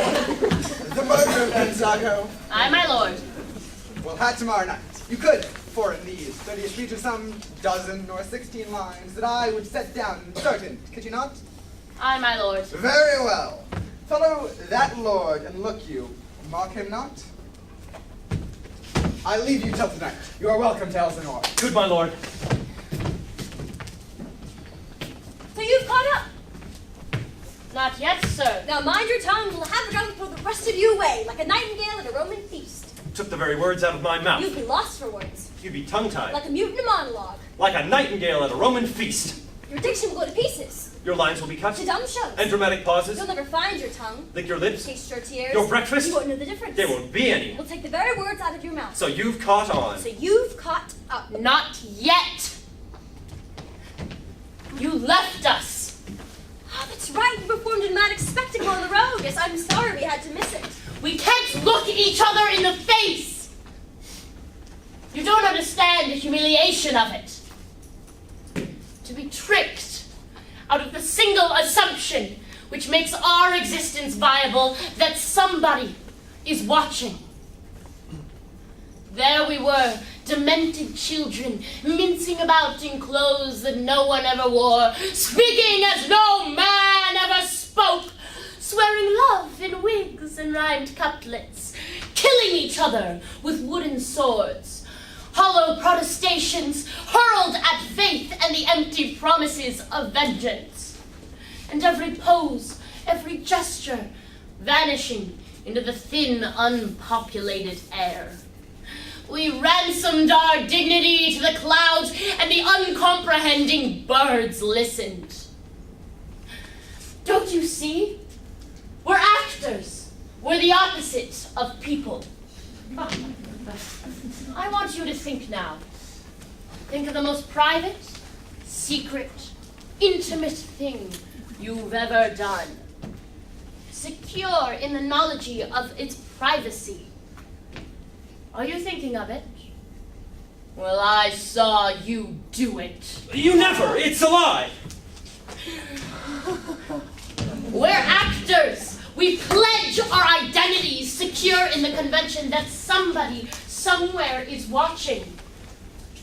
the murder of Gonzago? Aye, my lord. We'll have tomorrow night. You could, for in these, study a speech of some dozen or 16 lines that I would set down in certain, could you not? Aye, my lord. Very well. Follow that lord and look you, mark him not. I leave you till tonight. You are welcome to Elsinore. Good, my lord. So you've caught up. Not yet, sir. Now mind your tongue, we'll have it out for the rest of you away, like a nightingale at a Roman feast. Took the very words out of my mouth. You'd be lost for words, You'd be tongue-tied. like a mute in a monologue. Like a nightingale at a Roman feast. Your diction will go to pieces, Your lines will be cut. to dumb shows. And dramatic pauses. You'll never find your tongue, Lick your lips. taste your tears. Your breakfast. You won't know the difference. There won't be any. We'll take the very words out of your mouth. So you've caught on. So you've caught up. Not yet. You left us. Oh, that's right. You performed a dramatic spectacle on the road. Yes, I'm sorry we had to miss it. We can't look each other in the face. You don't understand the humiliation of it. To be tricked out of the single assumption which makes our existence viable that somebody is watching. There we were, demented children, mincing about in clothes that no one ever wore, speaking as no man ever spoke, swearing love in wigs and rhymed couplets, killing each other with wooden swords, hollow protestations hurled at faith and the empty promises of vengeance, and every pose, every gesture vanishing into the thin, unpopulated air. We ransomed our dignity to the clouds, and the uncomprehending birds listened. Don't you see? We're actors. We're the opposite of people. I want you to think now. Think of the most private, secret, intimate thing you've ever done. Secure in the knowledge of its privacy. Are you thinking of it? Well, I saw you do it. You never! It's a lie! We're actors! We pledge our identities secure in the convention that somebody, somewhere is watching.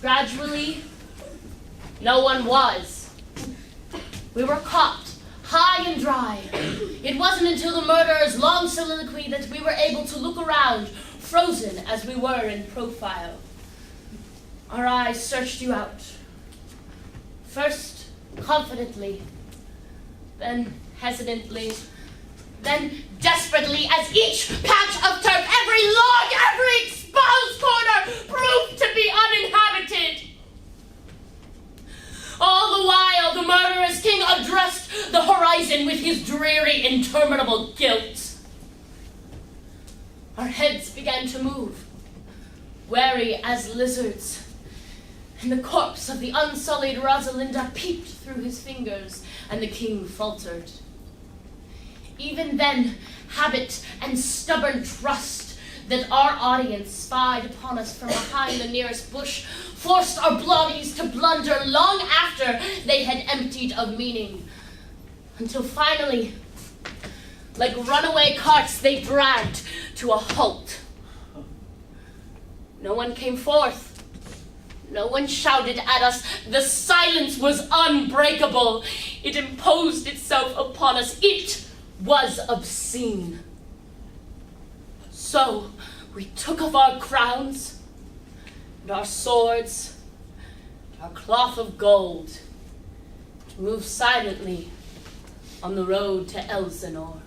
Gradually, no one was. We were caught, high and dry. It wasn't until the murderer's long soliloquy that we were able to look around, frozen as we were in profile. Our eyes searched you out. First, confidently, then hesitantly, then desperately, as each patch of turf, every log, every exposed corner proved to be uninhabited. All the while, the murderous king addressed the horizon with his dreary, interminable guilt. Our heads began to move, wary as lizards, and the corpse of the unsullied Rosalinda peeped through his fingers, and the king faltered. Even then, habit and stubborn trust that our audience spied upon us from behind the nearest bush forced our bodies to blunder long after they had emptied of meaning, until finally, like runaway carts, they dragged to a halt. No one came forth. No one shouted at us. The silence was unbreakable. It imposed itself upon us. It was obscene. So we took off our crowns and our swords, our cloth of gold, to move silently on the road to Elsinore.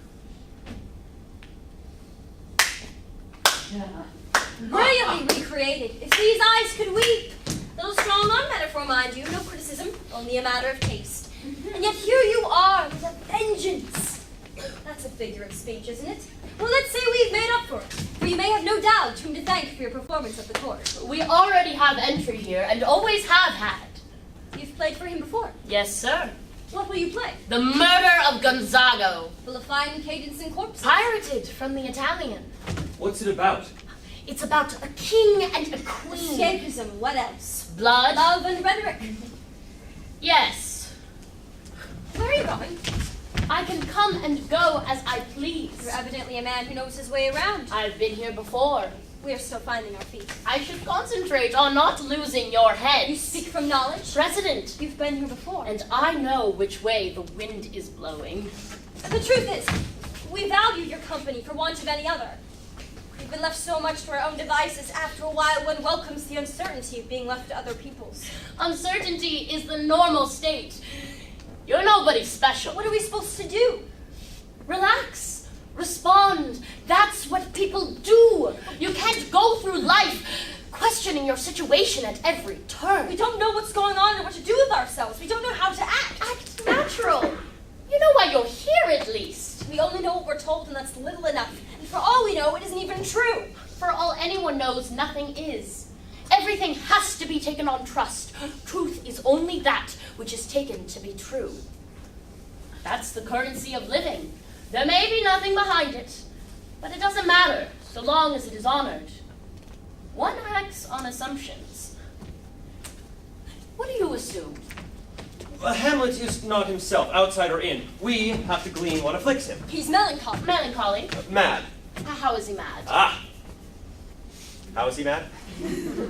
Brilliantly recreated. If these eyes could weep. A little strong on metaphor, mind you. No criticism, only a matter of taste. And yet here you are with a vengeance. That's a figure of speech, isn't it? Well, let's say we've made up for it. For you may have no doubt whom to thank for your performance at the court. We already have entry here, and always have had. You've played for him before. Yes, sir. What will you play? The Murder of Gonzago. Full of fine cadence and corpses. Pirated from the Italian. What's it about? It's about a king and a queen. Escapism, what else? Blood. Love and rhetoric. Yes. Where are you going? I can come and go as I please. You're evidently a man who knows his way around. I've been here before. We are still finding our feet. I should concentrate on not losing your head. You speak from knowledge? President. You've been here before. And I know which way the wind is blowing. The truth is, we value your company for want of any other. We've been left so much to our own devices, after a while one welcomes the uncertainty of being left to other people's. Uncertainty is the normal state. You're nobody special. What are we supposed to do? Relax. Respond. That's what people do. You can't go through life questioning your situation at every turn. We don't know what's going on or what to do with ourselves. We don't know how to act. Act natural. You know why you're here, at least. We only know what we're told, and that's little enough. And for all we know, it isn't even true. For all anyone knows, nothing is. Everything has to be taken on trust. Truth is only that which is taken to be true. That's the currency of living. There may be nothing behind it, but it doesn't matter so long as it is honored. One acts on assumptions. What do you assume? Hamlet is not himself, outside or in. We have to glean what afflicts him. He's melancholy. Melancholy. Mad. How is he mad? Ah! How is he mad?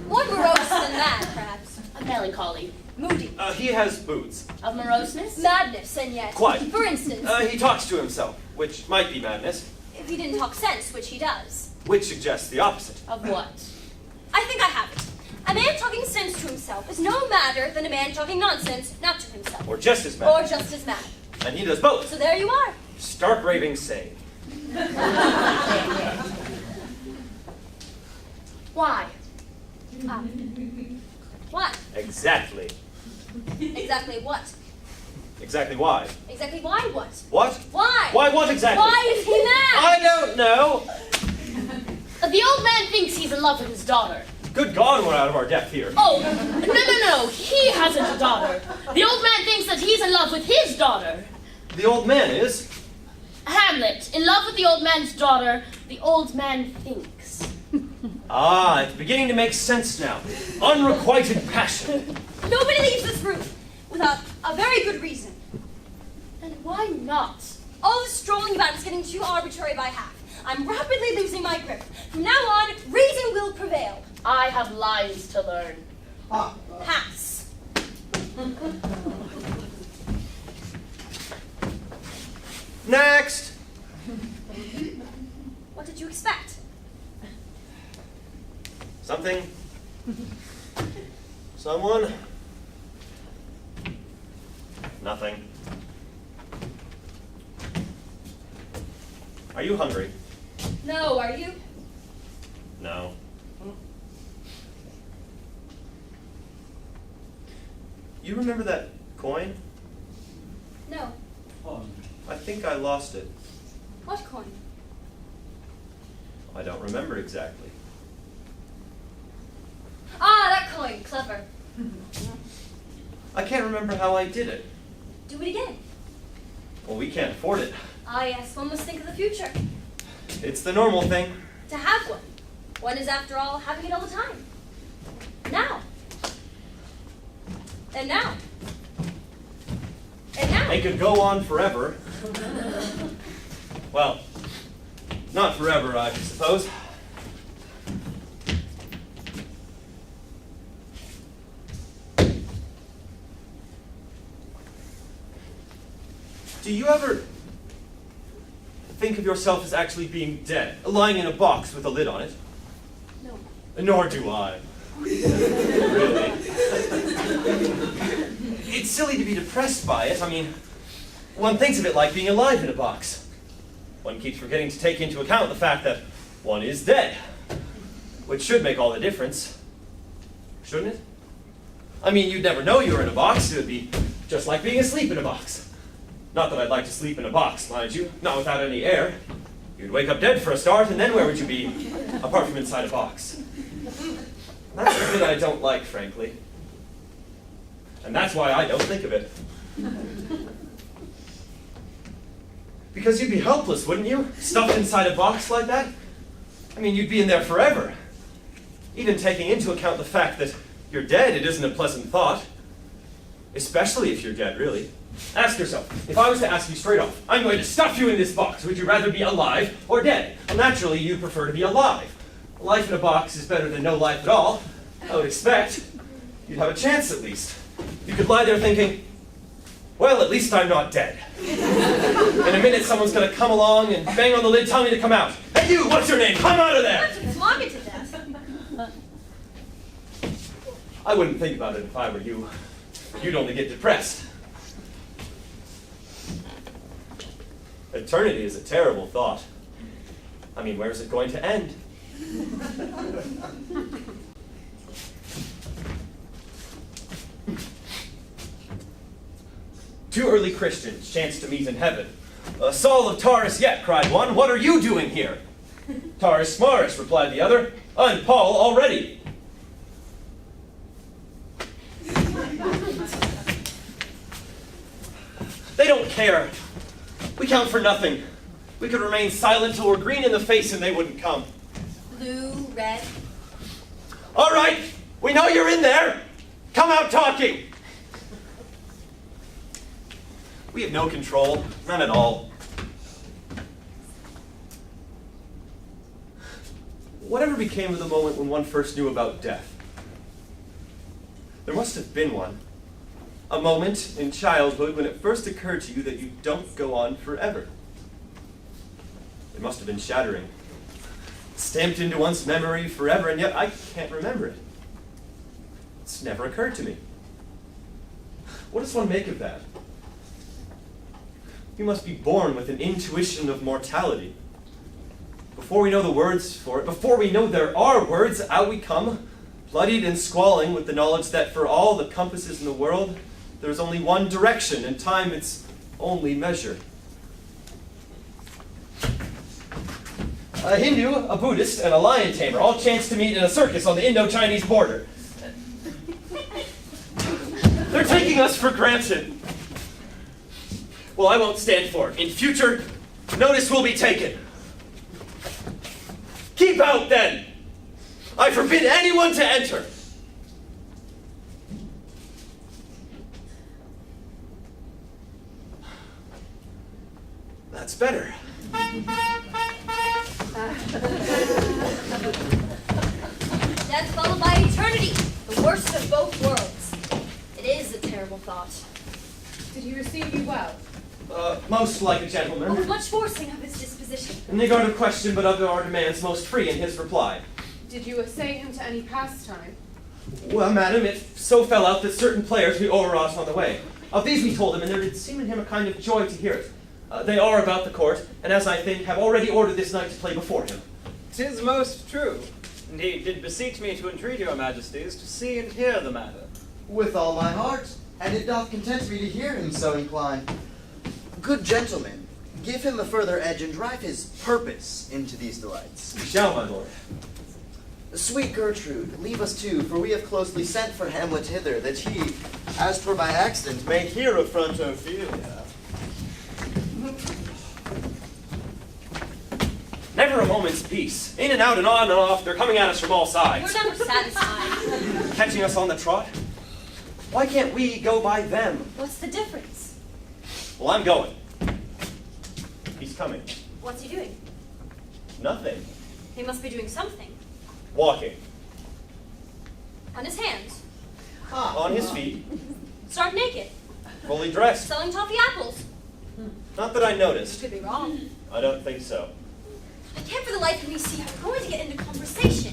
More morose than that, perhaps. Of melancholy. Moody. He has moods. Of moroseness? Madness, and yet. Quite. For instance, He talks to himself, which might be madness, if he didn't talk sense, which he does. which suggests the opposite. Of what? I think I have it. A man talking sense to himself is no madder than a man talking nonsense not to himself. Or just as Or mad. just as mad. And he does both. So there you are. Stark raving sane. Why? What? Exactly. Exactly what? Exactly why. Exactly why what? What? Why? Why what exactly? Why is he mad? I don't know. The old man thinks he's in love with his daughter. Good God, we're out of our depth here. Oh, no. He hasn't a daughter. The old man thinks that he's in love with his daughter. The old man is. Hamlet, in love with the old man's daughter, the old man thinks. Ah, it's beginning to make sense now. Unrequited passion. Nobody leaves this room without a very good reason. And why not? All this strolling about is getting too arbitrary by half. I'm rapidly losing my grip. From now on, reason will prevail. I have lines to learn. Pass. Next. What did you expect? Something. Someone. Nothing. Are you hungry? No, are you? No. You remember that coin? No. I think I lost it. What coin? I don't remember exactly. Ah, that coin. Clever. I can't remember how I did it. Do it again. Well, we can't afford it. Ah, yes, one must think of the future. It's the normal thing. To have one. One is, after all, having it all the time. Now. And now. And now. They could go on forever. Well, not forever, I suppose. Do you ever think of yourself as actually being dead, lying in a box with a lid on it? No. Nor do I. Really. It's silly to be depressed by it. I mean, one thinks of it like being alive in a box. One keeps forgetting to take into account the fact that one is dead, which should make all the difference, shouldn't it? I mean, you'd never know you were in a box. It would be just like being asleep in a box. Not that I'd like to sleep in a box, mind you, not without any air. You'd wake up dead for a start, and then where would you be, apart from inside a box? That's the bit I don't like, frankly. And that's why I don't think of it. Because you'd be helpless, wouldn't you? Stuffed inside a box like that? I mean, you'd be in there forever. Even taking into account the fact that you're dead, it isn't a pleasant thought. Especially if you're dead, really. Ask yourself, if I was to ask you straight off, I'm going to stuff you in this box, would you rather be alive or dead? Well, naturally, you'd prefer to be alive. Life in a box is better than no life at all. I would expect. You'd have a chance, at least. You could lie there thinking, well, at least I'm not dead. In a minute, someone's going to come along and bang on the lid, tell me to come out. Hey, you, what's your name? Come out of there! That's flogging to death. I wouldn't think about it if I were you. You'd only get depressed. Eternity is a terrible thought. I mean, where's it going to end? Two early Christians chanced to meet in heaven. Saul of Tarsus yet, cried one, what are you doing here? Tarsus Maris, replied the other, I'm Paul already. They don't care. We count for nothing. We could remain silent till we're green in the face and they wouldn't come. Blue, red. All right, we know you're in there. Come out talking. We have no control, none at all. whatever became of the moment when one first knew about death? There must have been one. A moment in childhood when it first occurred to you that you don't go on forever. It must have been shattering. Stamped into one's memory forever, and yet I can't remember it. It's never occurred to me. What does one make of that? We must be born with an intuition of mortality. Before we know the words for it, before we know there are words, out we come, bloodied and squalling with the knowledge that for all the compasses in the world, there is only one direction, and time its only measure. A Hindu, a Buddhist, and a lion tamer all chance to meet in a circus on the Indo-Chinese border. They're taking us for granted. Well, I won't stand for it. In future, notice will be taken. Keep out, then! I forbid anyone to enter! That's better. Death followed by eternity, the worst of both worlds. It is a terrible thought. Did he receive you well? Most like a Oh, gentleman. much forcing of his disposition. Niggard of question, but of our demands most free in his reply. Did you essay him to any pastime? Well, madam, it so fell out that certain players we overwrought on the way. Of these we told him, and there did seem in him a kind of joy to hear it. They are about the court, and as I think, have already ordered this knight to play before him. 'Tis most true. And he did beseech me to entreat your majesties to see and hear the matter. With all my heart, and it doth content me to hear him so inclined. Good gentlemen, give him a further edge and drive his purpose into these delights. We shall, my lord. Sweet Gertrude, leave us too, for we have closely sent for Hamlet hither, that he, as for by accident, may hear affront Ophelia. Never a moment's peace. In and out and on and off, they're coming at us from all sides. We're never satisfied. Catching us on the trot? Why can't we go by them? What's the difference? Well, I'm going. He's coming. What's he doing? Nothing. He must be doing something. Walking. On his hands. On his feet. Stark naked. Fully dressed. Selling toffee apples. Not that I noticed. Could be wrong. I don't think so. I can't for the life of me see how we're going to get into conversation.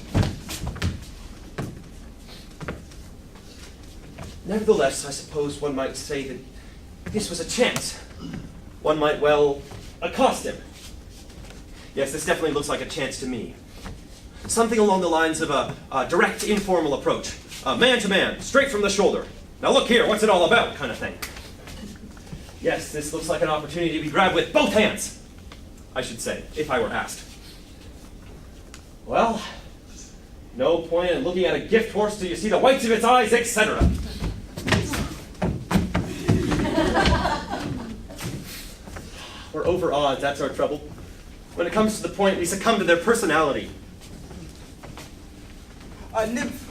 Nevertheless, I suppose one might say that this was a chance. One might well accost him. Yes, this definitely looks like a chance to me. Something along the lines of a direct, informal approach. Man to man, straight from the shoulder. Now look here, what's it all about, kind of thing. Yes, this looks like an opportunity to be grabbed with both hands, I should say, if I were asked. Well, no point in looking at a gift horse till you see the whites of its eyes, etc. We're over odds, that's our trouble. When it comes to the point, we succumb to their personality. Nymph,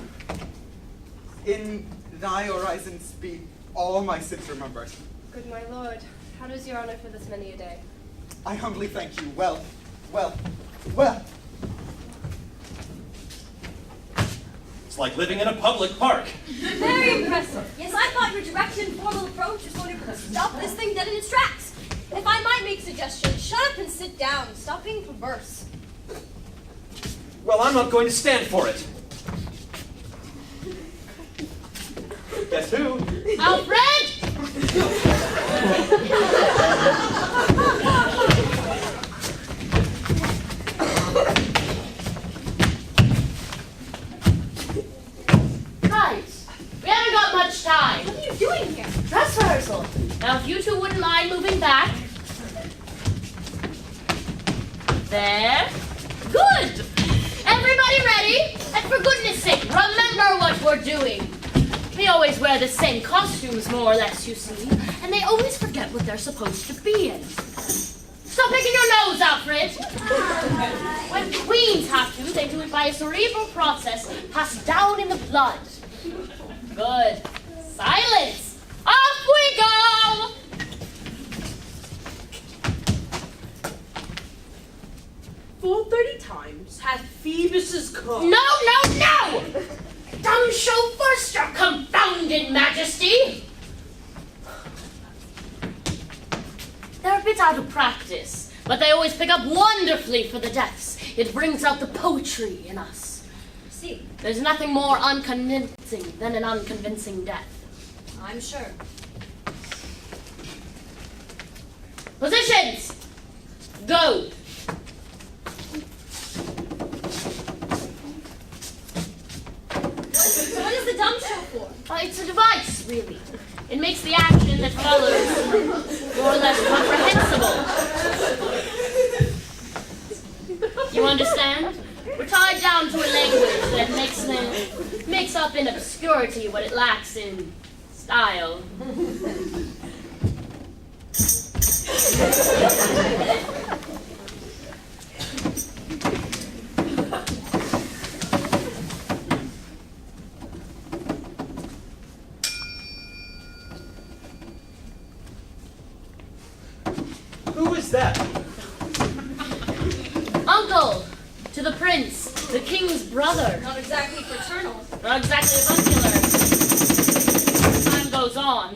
in thy orisons be all my sins remembered. Good my lord, how does your honor for this many a day? I humbly thank you. Well. It's like living in a public park. Very impressive. Yes, I thought your direct and formal approach was going to stop this thing dead in its tracks. If I might make suggestions, shut up and sit down. Stop being perverse. Well, I'm not going to stand for it. Guess who? Alfred! Guys, we haven't got much time. What are you doing here? Dress rehearsal. Now, if you two wouldn't mind moving back. There. Good. Everybody ready? And for goodness sake, remember what we're doing. We always wear the same costumes, more or less, you see, and they always forget what they're supposed to be in. Stop picking your nose, Alfred! When queens have to, they do it by a cerebral process passed down in the blood. Good. Silence! Off we go! Full 30 times. times hath Phoebus's come. No! Thou show first your confounded majesty! They're a bit out of practice, but they always pick up wonderfully for the deaths. It brings out the poetry in us. See, There's nothing more unconvincing than an unconvincing death. I'm sure. Positions! Go! What is the dumb show for? It's a device, really. It makes the action that follows more or less comprehensible. You understand? We're tied down to a language that makes up in obscurity what it lacks in style. Who is that? Uncle, to the prince, the king's brother. Not exactly fraternal. Not exactly avuncular. Time goes on.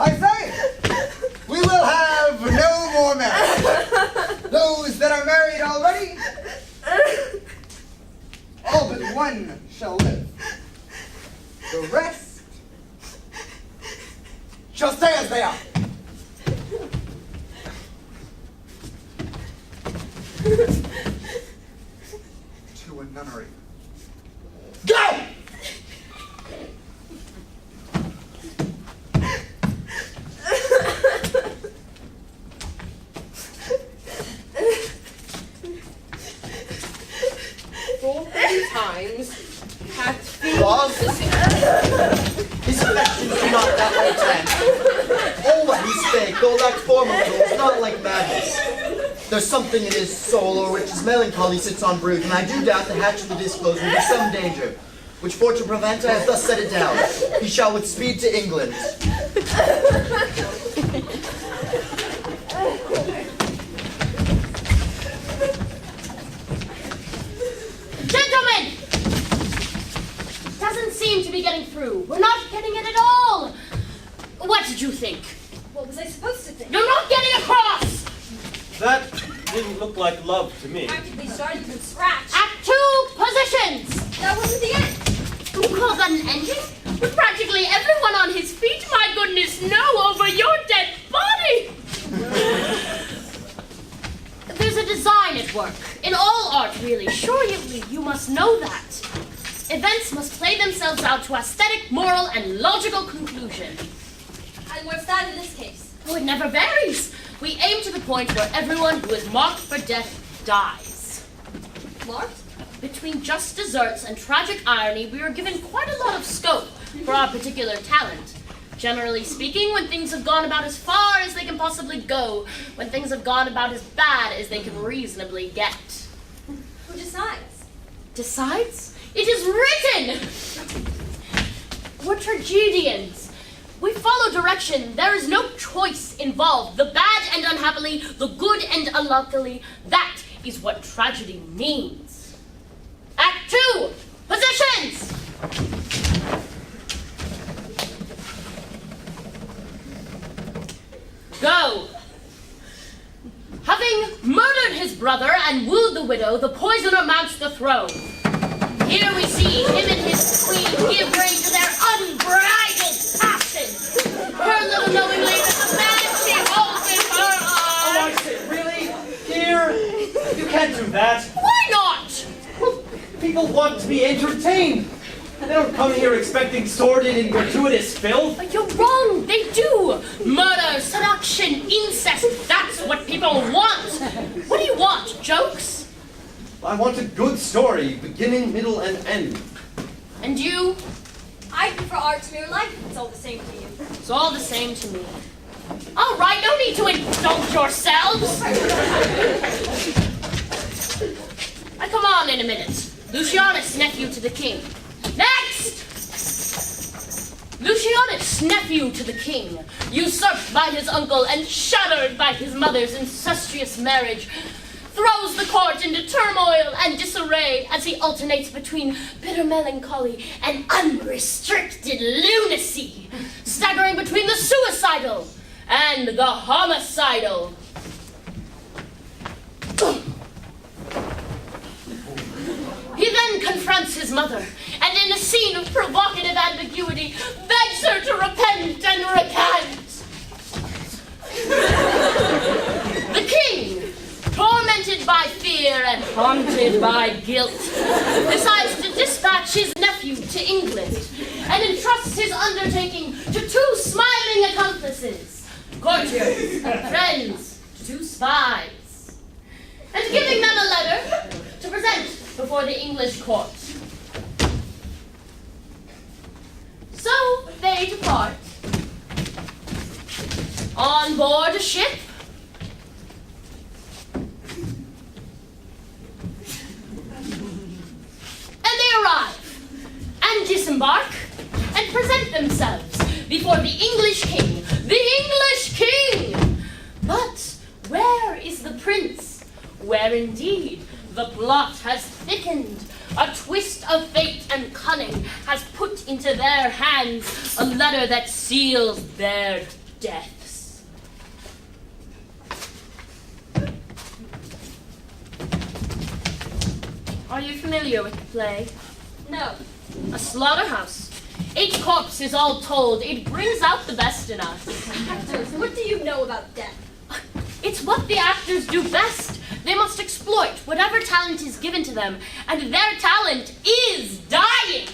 I say, we will have no more marriage. Those that are married already, all but one shall live. The rest shall stay as they are. To a nunnery. Go! Times hath Love? Phoebus's His affections do not that way tend. All what he spake, though lacked formal tools, not like madness. There's something in his soul o'er which his melancholy sits on brood, and I do doubt the hatch of the disclosed will be some danger, which for to prevent I have thus set it down. He shall with speed to England. Gentlemen! Doesn't seem to be getting through. We're not getting it at all. What did you think? What was I supposed to think? You're not getting across! That didn't look like love to me. Practically started from scratch. Act 2, positions! That wasn't the end. You call that an ending? With practically everyone on his feet, my goodness, no, over your dead body! There's a design at work. In all art, really. Surely you must know that. Events must play themselves out to aesthetic, moral, and logical conclusion. And what's that in this case? Oh, it never varies. We aim to the point where everyone who is marked for death dies. Marked? Between just desserts and tragic irony, we are given quite a lot of scope for our particular talent. Generally speaking, when things have gone about as far as they can possibly go, when things have gone about as bad as they can reasonably get. Who decides? Decides? It is written! We're tragedians. We follow direction. There is no choice involved. The bad and unhappily, the good and unluckily. That is what tragedy means. Act 2, positions! Go! Having murdered his brother and wooed the widow, the poisoner mounts the throne. Here we see him and his queen give rein to their unbridled passion. Her little knowingly that the man she holds in her Oh, I arms. say, really? Here? You can't People want to be entertained. They don't come here expecting sordid and gratuitous filth. But you're wrong, they do. Murder, seduction, incest, that's what people want. What do you want, jokes? I want a good story, beginning, middle, and end. And you? I prefer art to mere life if it's all the same to you. It's all the same to me. All right, no need to indulge yourselves. I come on in a minute. Lucianus, nephew to the king. Next! Lucianus, nephew to the king, usurped by his uncle and shattered by his mother's incestuous marriage, throws the court into turmoil and disarray as he alternates between bitter melancholy and unrestricted lunacy, staggering between the suicidal and the homicidal. He then confronts his mother, and in a scene of provocative ambiguity, begs her to repent and recant. The king, tormented by fear and haunted by guilt, decides to dispatch his nephew to England and entrusts his undertaking to 2 smiling accomplices, courtiers, friends, 2 spies, and giving them a letter to present before the English court. So they depart on board a ship and they arrive and disembark and present themselves before the English king. The English king! But where is the prince? Where indeed the plot has thickened. A twist of fate and cunning has put into their hands a letter that seals their deaths. Are you familiar with the play? No. A slaughterhouse. 8 corpses all told. It brings out the best in us. Actors, what do you know about death? It's what the actors do best. They must exploit whatever talent is given to them, and their talent is dying.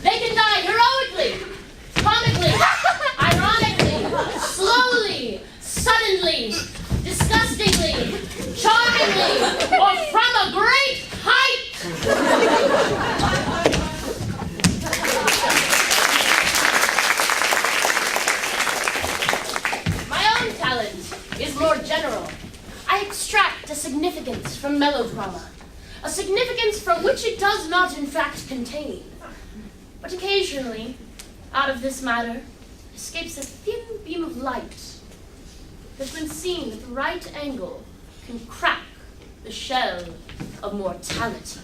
They can die heroically, comically, ironically, slowly, suddenly, disgustingly, charmingly, or from a great height. My own talent is more general. I extract a significance from melodrama, a significance from which it does not in fact contain. But occasionally, out of this matter, escapes a thin beam of light that, when seen at the right angle, can crack the shell of mortality.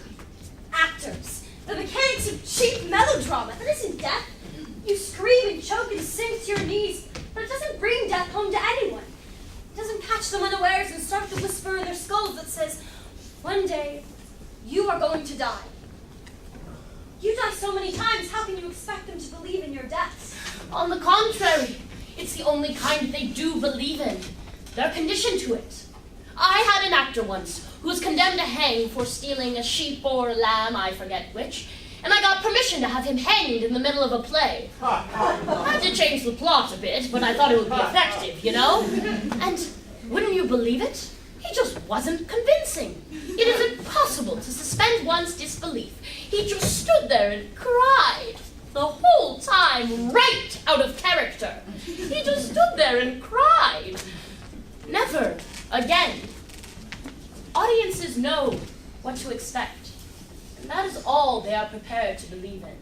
Actors, the mechanics of cheap melodrama, that isn't death. You scream and choke and sink to your knees, but it doesn't bring death home to anyone. It doesn't catch them unawares and start the whisper in their skulls that says, one day, you are going to die. You die so many times, how can you expect them to believe in your deaths? On the contrary, it's the only kind they do believe in. They're conditioned to it. I had an actor once who was condemned to hang for stealing a sheep or a lamb, I forget which, and I got permission to have him hanged in the middle of a play. I had to change the plot a bit, but I thought it would be effective, you know? And wouldn't you believe it? He just wasn't convincing. It is impossible to suspend one's disbelief. He just stood there and cried the whole time, right out of character. He just stood there and cried. Never again. Audiences know what to expect, and that is all they are prepared to believe in.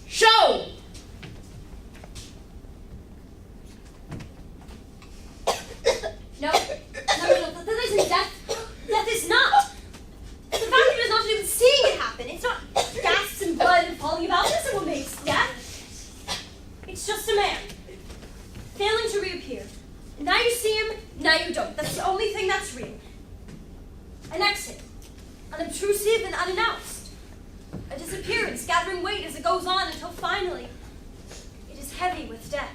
Show! No, that isn't death. Death is not. The factor is not even seeing it happen. It's not gasps and blood and falling about. This is what makes death. It's just a man failing to reappear. And now you see him, now you don't. That's the only thing that's real. An exit, unobtrusive and unannounced. A disappearance, gathering weight as it goes on until finally it is heavy with death.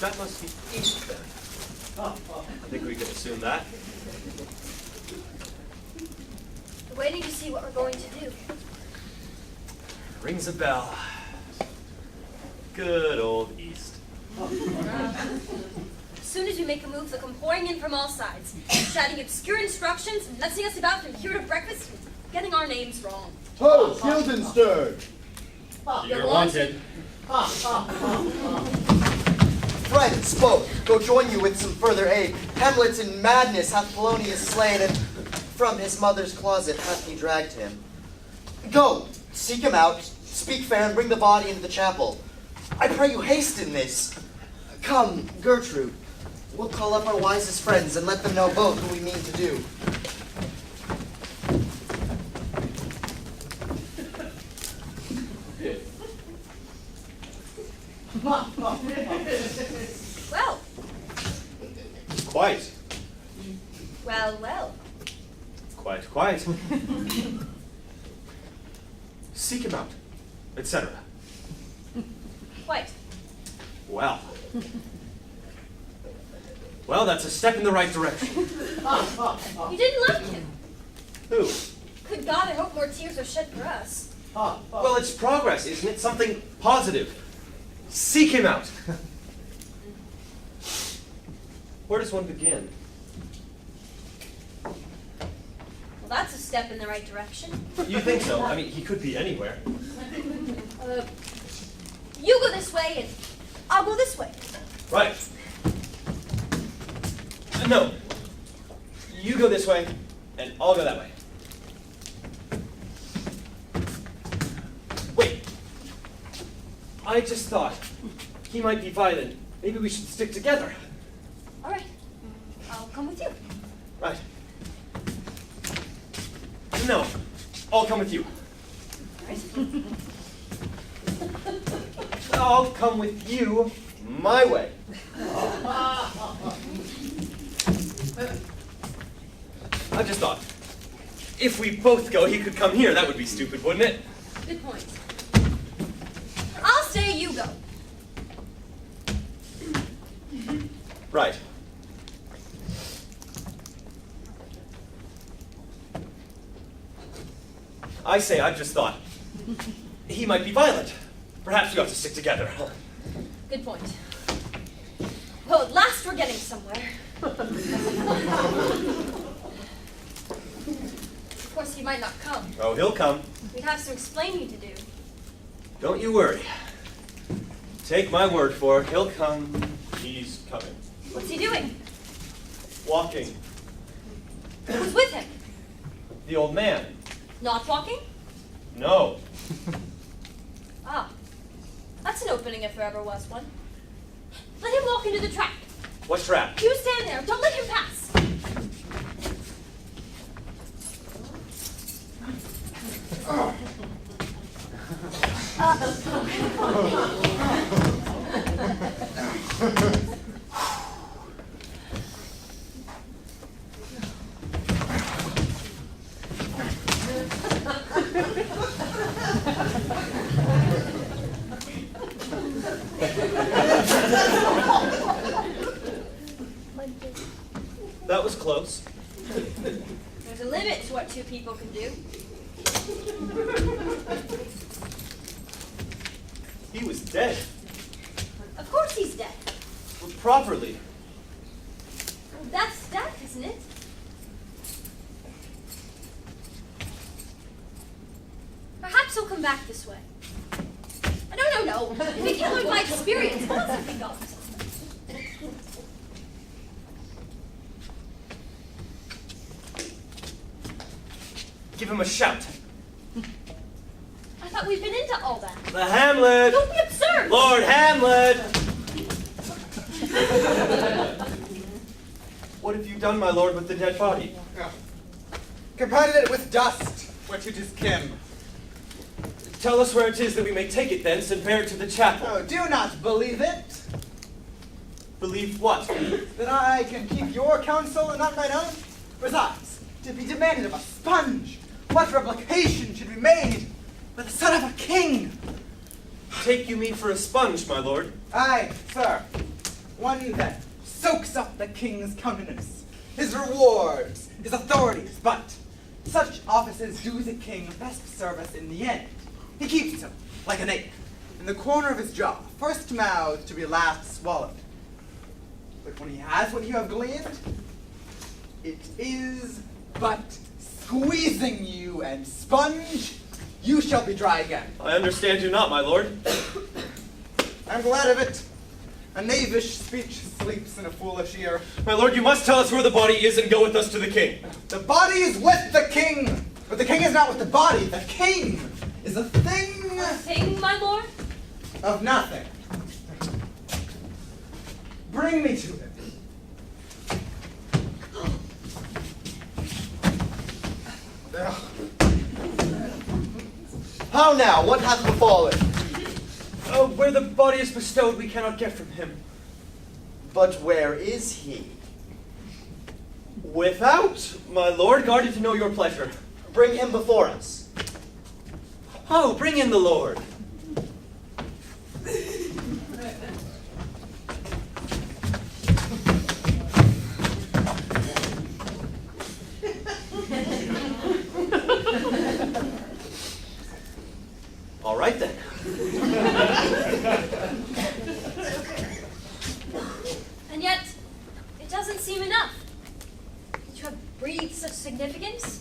that must be east then. I think we can assume that. We're waiting to see what we're going to do. Rings a bell. Good old east. As soon as we make a move, they'll come pouring in from all sides, shouting obscure instructions, and messing us about from here to breakfast, and getting our names wrong. Ho, Guildenstern! You're wanted. Friend spoke. Go join you with some further aid. Hamlet in madness hath Polonius slain, and from his mother's closet hath he dragged him. Go, seek him out, speak fair, and bring the body into the chapel. I pray you hasten this. Come, Gertrude. We'll call up our wisest friends and let them know both what we mean to do. Well, Quite. well. Quite. Seek him out, etc. Quite. Well. Well, that's a step in the right direction. You didn't like him. Who? Good God, I hope more tears are shed for us. Well, it's progress, isn't it? Something positive. Seek him out. Where does one begin? Well, that's a step in the right direction. You think so? I mean, he could be anywhere. You go this way, and I'll go this way. Right. No. You go this way, and I'll go that way. Wait. I just thought he might be violent. Maybe we should stick together. All right. I'll come with you. Right. No. I'll come with you. All right. I'll come with you my way. I just thought, if we both go, he could come here. That would be stupid, wouldn't it? Good point. I'll say you go. Right. I say, I've just thought, he might be violent. Perhaps we ought to stick together. Good point. Well, at last we're getting somewhere. Of course, he might not come. Oh, he'll come. We'd have some explaining to do. Don't you worry. Take my word for it, he'll come. He's coming. What's he doing? Walking. Who's with him? The old man. Not walking? No. Ah. That's an opening if there ever was one. Let him walk into the trap. What trap? You stand there. Don't let him pass. That was close. There's a limit to what two people can do. He was dead. Of course he's dead. Well, properly. Well, that's death, isn't it? Perhaps he'll come back this way. No. If he can learn by experience, what else have we got? Give him a shout. I thought we'd been into all that. The Hamlet! Don't be absurd! Lord Hamlet! What have you done, my lord, with the dead body? Compounded it with dust, which it is kin. Tell us where it is that we may take it thence and bear it to the chapel. Oh, do not believe it, Believe what? that I can keep your counsel and not mine own. Besides, to be demanded of a sponge, what replication should be made by the son of a king? Take you me for a sponge, my lord? Aye, sir. one that soaks up the king's countenance, his rewards, his authorities, but such offices do the king best service in the end. He keeps him, like an ape, in the corner of his jaw, first mouthed to be last swallowed. But when he has what you have gleaned, it is but squeezing you, and sponge, you shall be dry again. I understand you not, my lord. I'm glad of it. A knavish speech sleeps in a foolish ear. My lord, you must tell us where the body is and go with us to the king. The body is with the king, but the king is not with the body. The king is a thing A thing, my lord? of nothing. Bring me to him. How now? What hath befallen? Oh, where the body is bestowed, we cannot get from him. But where is he? Without, my lord, guarded to know your pleasure. Bring him before us. Oh, bring in the lord. All right then. And yet, it doesn't seem enough. That you have breathed such significance?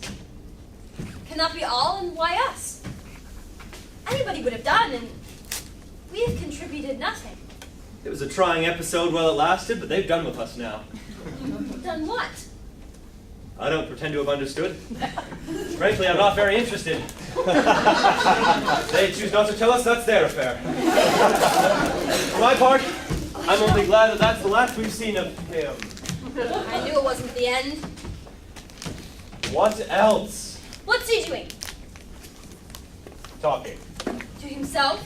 Can that be all, and why us? Anybody would have done, and we have contributed nothing. It was a trying episode while it lasted, but they've done with us now. Done what? I don't pretend to have understood. Frankly, I'm not very interested. They choose not to tell us, that's their affair. For my part, I'm only glad that that's the last we've seen of him. I knew it wasn't the end. What else? What's he doing? Talking. To himself?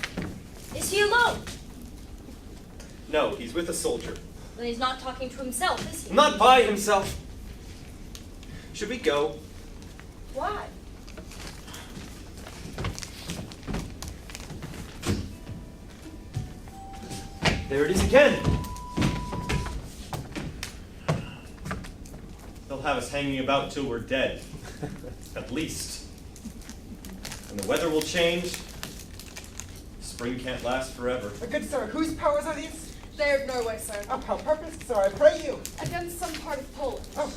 Is he alone? No, he's with a soldier. Then he's not talking to himself, is he? Not by himself. Should we go? Why? There it is again. They'll have us hanging about till we're dead. At least. And the weather will change. Spring can't last forever. Good sir, whose powers are these? They're of Norway, sir. Of how purpose, sir, I pray you. Against some part of Poland. Oh,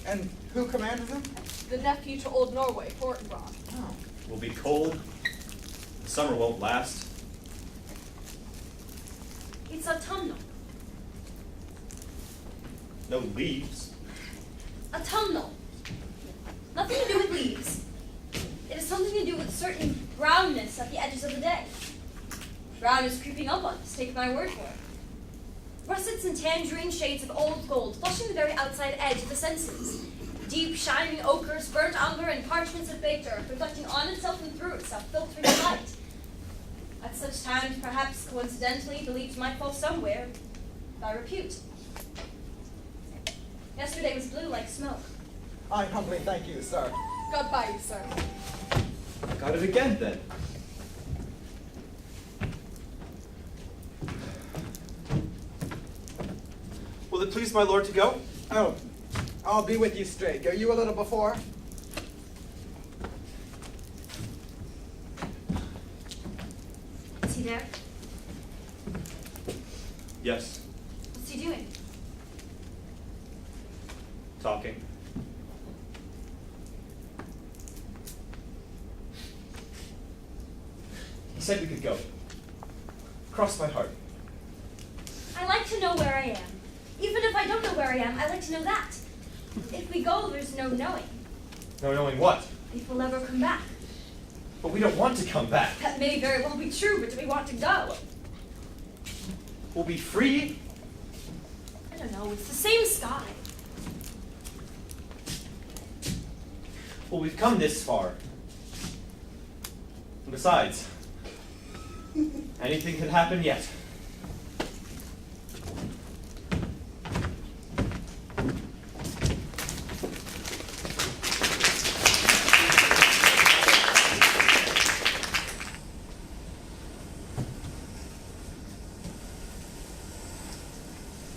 and who commands them? The nephew to old Norway, Fortinbras. Oh. Will be cold. The summer won't last. It's autumnal. No leaves. Autumnal. Nothing to do with leaves. It has something to do with certain brownness at the edges of the day. Brown is creeping up on us, take my word for it. Russets and tangerine shades of old gold, flushing the very outside edge of the senses. Deep, shining ochres, burnt umber, and parchments of baked earth, reflecting on itself and through itself, filtering the light. At such times, perhaps coincidentally, the leaves might fall somewhere by repute. Yesterday was blue like smoke. I humbly thank you, sir. God by you, sir. Got it again, then. Will it please my lord to go? Oh, I'll be with you straight. Go you a little before? Is he there? Yes. What's he doing? Talking. He said we could go. Cross my heart. I like to know where I am. Even if I don't know where I am, I like to know that. If we go, there's no knowing. No knowing what? If we'll ever come back. But we don't want to come back. That may very well be true, but do we want to go? We'll be free. I don't know, it's the same sky. Well, we've come this far. And besides, anything could happen yet.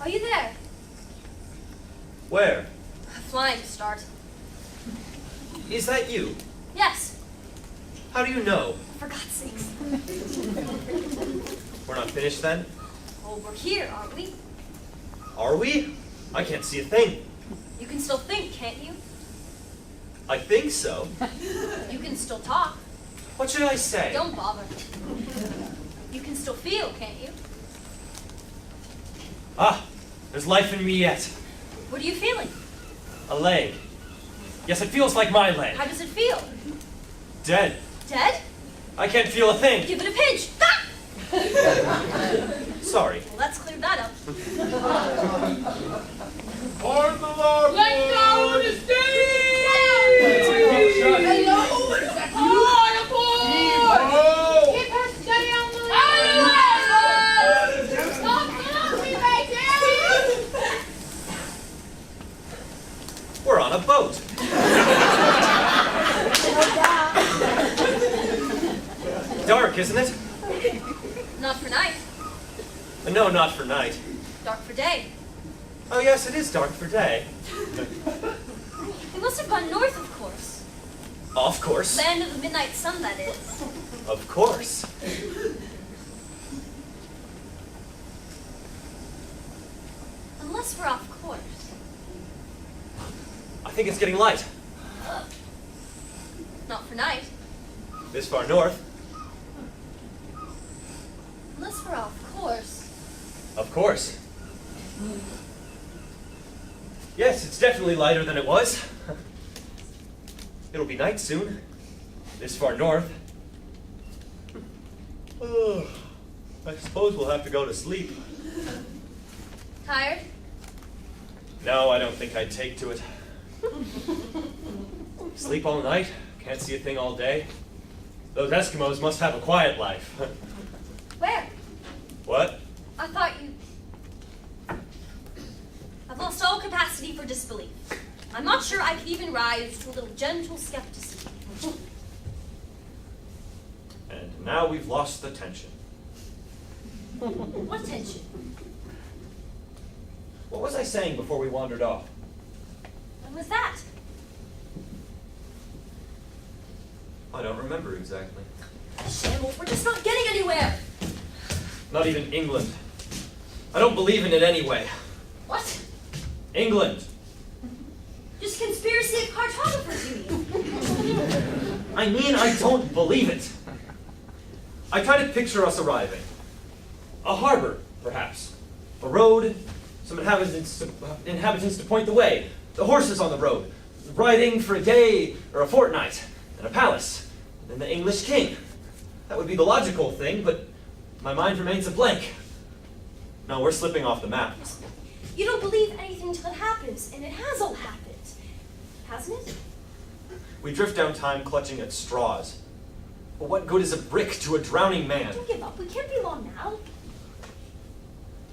Are you there? Where? Flying to start. Is that you? Yes, How do you know? for God's sakes. We're not finished then? Oh, we're here, aren't we? Are we? I can't see a thing. You can still think, can't you? I think so. You can still talk. What should I say? Don't bother. You can still feel, can't you? Ah, there's life in me yet. What are you feeling? A leg. Yes, it feels like my leg. How does it feel? Dead. Dead? I can't feel a thing. Give it a pinch. Ah! Sorry. Well, let's clear that up. Pardon the Lord, Let go of the stage! Hello? Keep her steady on the line! Stop me right there! We're on a boat. Dark, isn't it? Not for night. No, not for night. Dark for day. Oh, yes, it is dark for day. We must have gone north, of course. Of course. Land of the midnight sun, that is. Of course. Unless we're off course. I think it's getting light. Not for night. This far north. Unless we're off course. Of course. Yes, it's definitely lighter than it was. It'll be night soon. This far north. Oh, I suppose we'll have to go to sleep. Tired? No, I don't think I'd take to it. Sleep all night? Can't see a thing all day? Those Eskimos must have a quiet life. Where? What? I thought you... I've lost all capacity for disbelief. I'm not sure I could even rise to a little gentle skepticism. And now we've lost the tension. What tension? What was I saying before we wandered off? When was that? I don't remember exactly. Shambles, we're just not getting anywhere. Not even England. I don't believe in it anyway. What? England. Just conspiracy of cartographers, you mean? I mean, I don't believe it. I try to picture us arriving. A harbor, perhaps. A road, some inhabitants to point the way. The horses on the road. Riding for a day or a fortnight. And a palace. And then the English king. That would be the logical thing, but my mind remains a blank. No, we're slipping off the map. You don't believe anything until it happens, and it has all happened. Hasn't it? We drift down time clutching at straws. But what good is a brick to a drowning man? Don't give up. We can't be long now.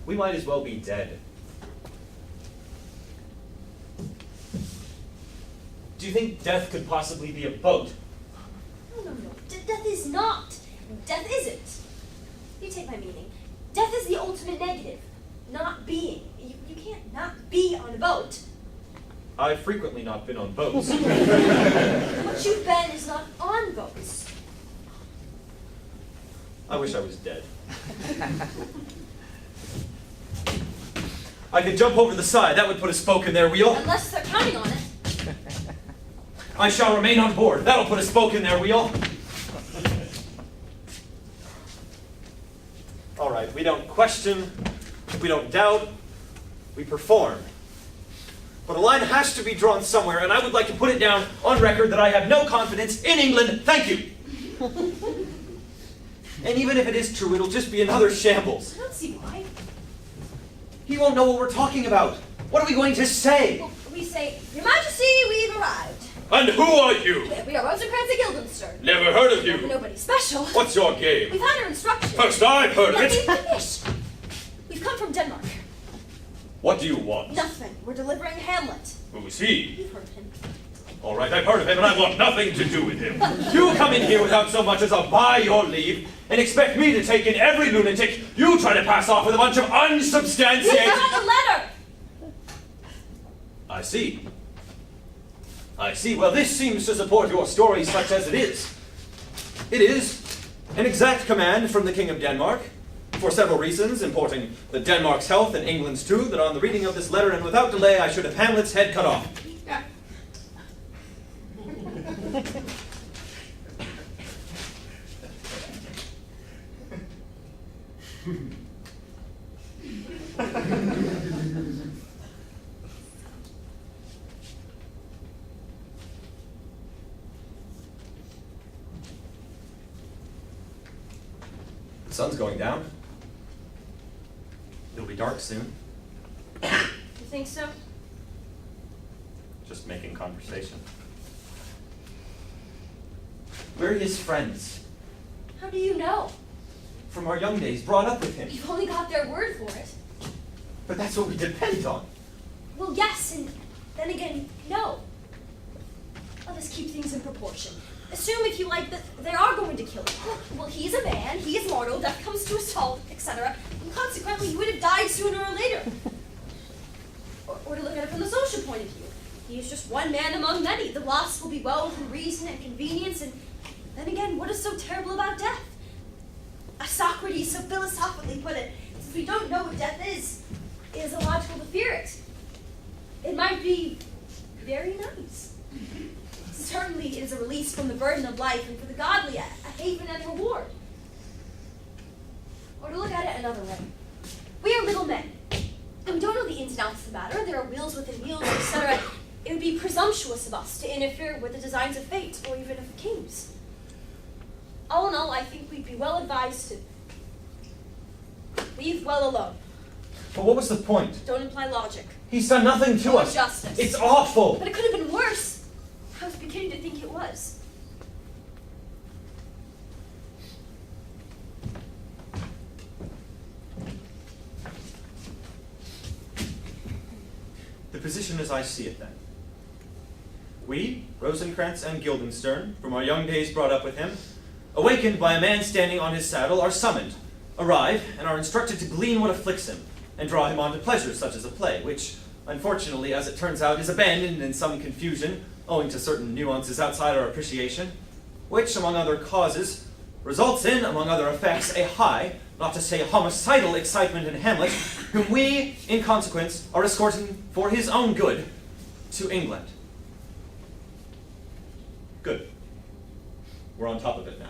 We might as well be dead. Do you think death could possibly be a boat? No. Death is not. Death isn't. You take my meaning. Death is the ultimate negative. Not being. You can't not be on a boat. I've frequently not been on boats. What you've been is not on boats. I wish I was dead. I could jump over the side. That would put a spoke in their wheel. Unless they're counting on it. I shall remain on board. That'll put a spoke in their wheel. All right, we don't question, we don't doubt, we perform. But a line has to be drawn somewhere, and I would like to put it down on record that I have no confidence in England. Thank you. And even if it is true, it'll just be another shambles. I don't see why. He won't know what we're talking about. What are we going to say? Well, we say, Your Majesty, we've arrived. And who are you? We are Rosencrantz and Guildenstern. Never heard of you. Nobody special. What's your game? We've had our instructions. First I've heard of Let me it. finish. We've come from Denmark. What do you want? Nothing. We're delivering Hamlet. Who's he? You've heard of him. All right, I've heard of him, and I want nothing to do with him. You come in here without so much as a by your leave, and expect me to take in every lunatic you try to pass off with a bunch of unsubstantiated... You got the letter! I see. I see. Well, this seems to support your story such as it is. It is an exact command from the King of Denmark, for several reasons, importing the Denmark's health and England's too, that on the reading of this letter and without delay I should have Hamlet's head cut off. The sun's going down. It'll be dark soon. You think so? Just making conversation. We're his friends. How do you know? From our young days, brought up with him. You've only got their word for it. But that's what we depend on. Well, yes, and then again, no. Let us keep things in proportion. Assume, if you like, that they are going to kill him. Well, he's a man, he is mortal, death comes to us all, etc. And consequently, he would have died sooner or later. Or to look at it from the social point of view. He is just one man among many. The loss will be well within reason and convenience, and then again, what is so terrible about death? As Socrates so philosophically put it, since we don't know what death is, it is illogical to fear it. It might be very nice. Certainly it is a release from the burden of life, and for the godly, a haven and reward. Or to look at it another way. We are little men, and we don't know the ins and outs of the matter. There are wheels within wheels, etc. It would be presumptuous of us to interfere with the designs of fate, or even of kings. All in all, I think we'd be well advised to leave well alone. But what was the point? Don't imply logic. He's done nothing to Or us. justice. It's awful. But it could have been worse. I was beginning to think it was. The position as I see it, then. We, Rosencrantz and Guildenstern, from our young days brought up with him, awakened by a man standing on his saddle, are summoned, arrive, and are instructed to glean what afflicts him, and draw him on to pleasures such as a play, which, unfortunately, as it turns out, is abandoned in some confusion, owing to certain nuances outside our appreciation, which, among other causes, results in, among other effects, a high, not to say homicidal excitement in Hamlet, whom we, in consequence, are escorting for his own good to England. Good. We're on top of it now.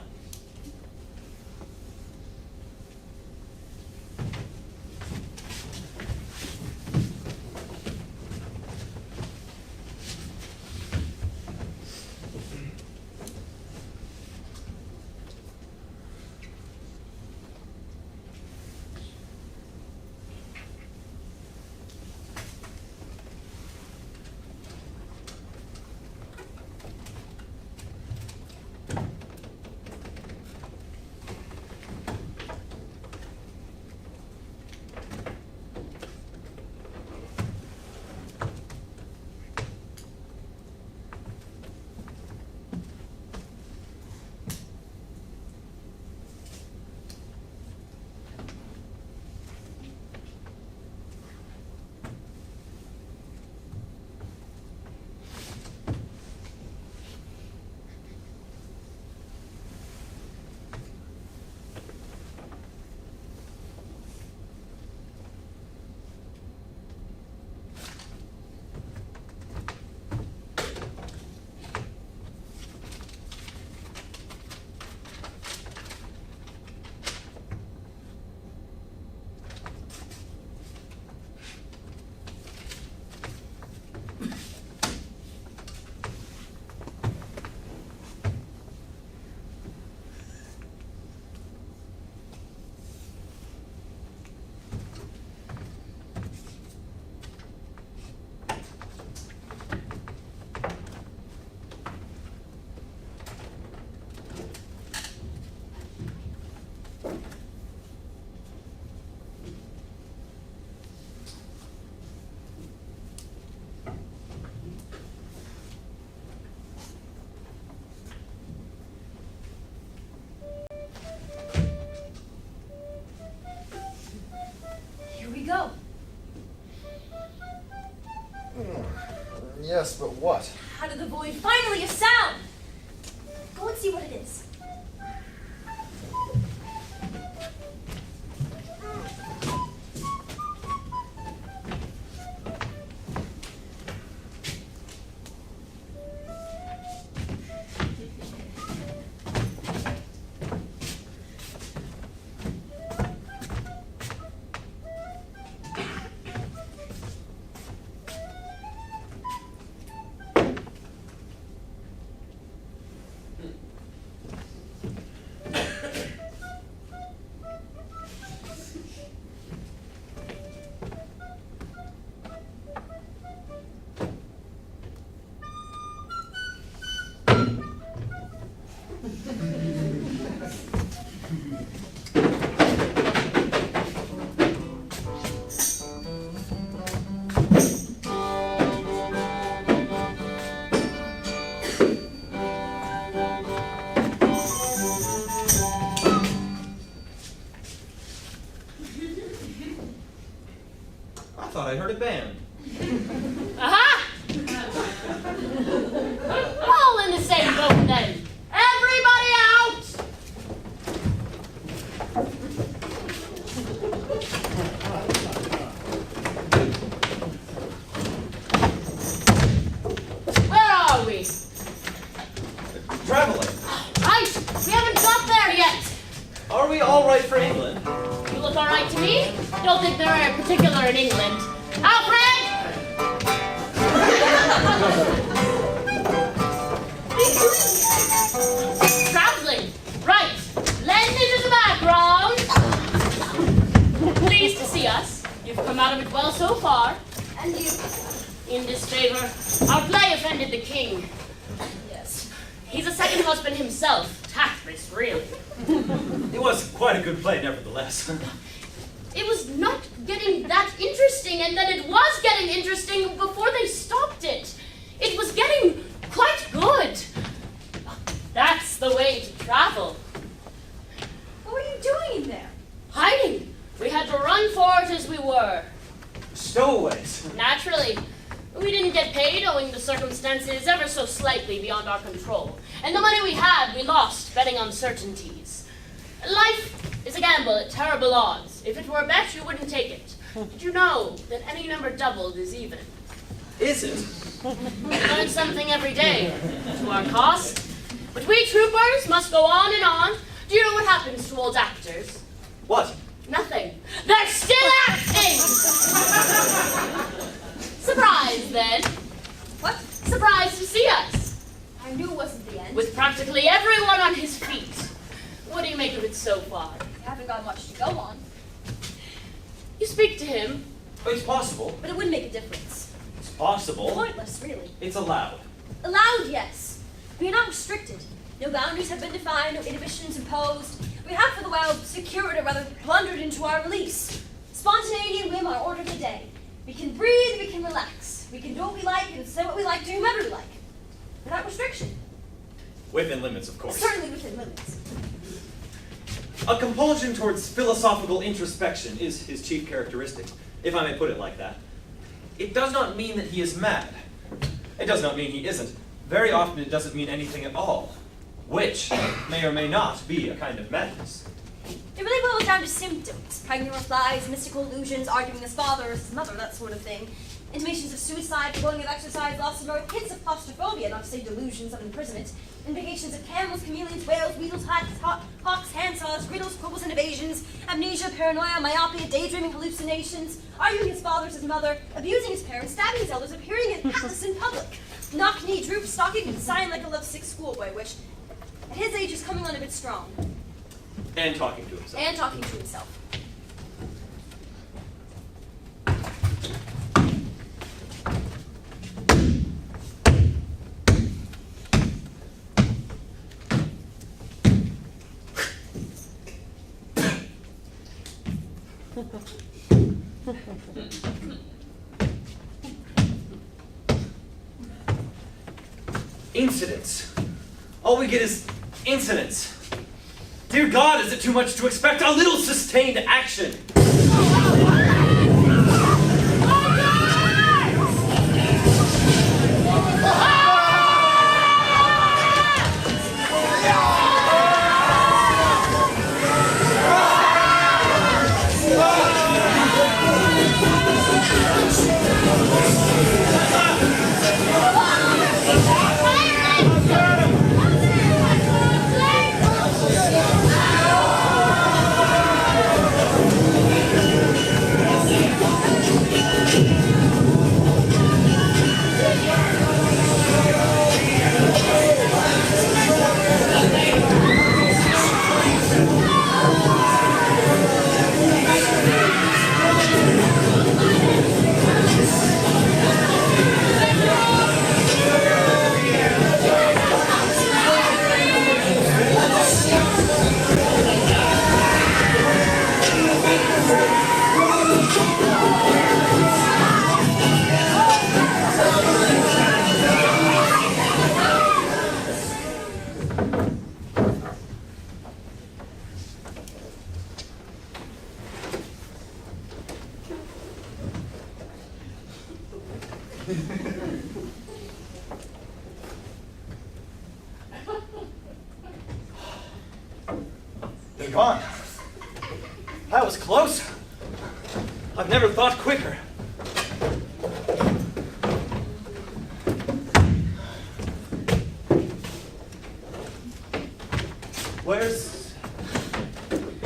Yes, but what? Out of the void, finally a sound! Go and see what it is. I thought I heard a band. Aha! All in the same boat then. Everybody out! Where are we? Traveling. Right, we haven't got there yet. Are we all right for England? You look all right to me. Don't think they're particular in England. Alfred! Traveling. Right. Lend into the background. Pleased to see us. You've come out of it well so far. And you? In disfavor, our play offended the king. Yes. He's a second husband himself. Tactless, really. It was quite a good play, nevertheless. It was not getting that interesting, and then it was getting interesting before they stopped it. It was getting quite good. That's the way to travel. What were you doing in there? Hiding. We had to run for it as we were. Stowaways. Naturally. We didn't get paid owing to circumstances ever so slightly beyond our control. And the money we had, we lost betting uncertainties. Life is a gamble at terrible odds. If it were a bet, you wouldn't take it. Did you know that any number doubled is even? Is it? We learn something every day, to our cost. But we troopers must go on and on. Do you know what happens to old actors? What? Nothing. They're still acting! Surprised, then? What? Surprised to see us. I knew it wasn't the end. With practically everyone on his feet. What do you make of it so far? We haven't got much to go on. You speak to him. It's possible. But it wouldn't make a difference. It's possible. Pointless, really. It's allowed. Allowed, yes. We are not restricted. No boundaries have been defined, no inhibitions imposed. We have, for the while, secured or rather plundered into our release. Spontaneity and whim are order of the day. We can breathe, we can relax. We can do what we like and say what we like to whomever we like. Without restriction. Within limits, of course. Certainly within limits. A compulsion towards philosophical introspection is his chief characteristic, if I may put it like that. It does not mean that he is mad. It does not mean he isn't. Very often it doesn't mean anything at all, which may or may not be a kind of madness. It really boils down to symptoms. Pregnant replies, mystical illusions, arguing his father or his mother, that sort of thing. Intimations of suicide, foreboding of exercise, loss of growth, hints of claustrophobia, not to say delusions of imprisonment. Indications of camels, chameleons, whales, weasels, hawks, handsaws, riddles, quibbles, and evasions. Amnesia, paranoia, myopia, daydreaming, hallucinations. Arguing his father as his mother, abusing his parents, stabbing his elders, appearing in hatless in public. Knock, knee, droop, stalking, and sighing like a lovesick schoolboy, which, at his age, is coming on a bit strong. And talking to himself. And talking to himself. Incidents. All we get is incidents. Dear God, is it too much to expect a little sustained action? They're gone. That was close. I've never thought quicker. Where's...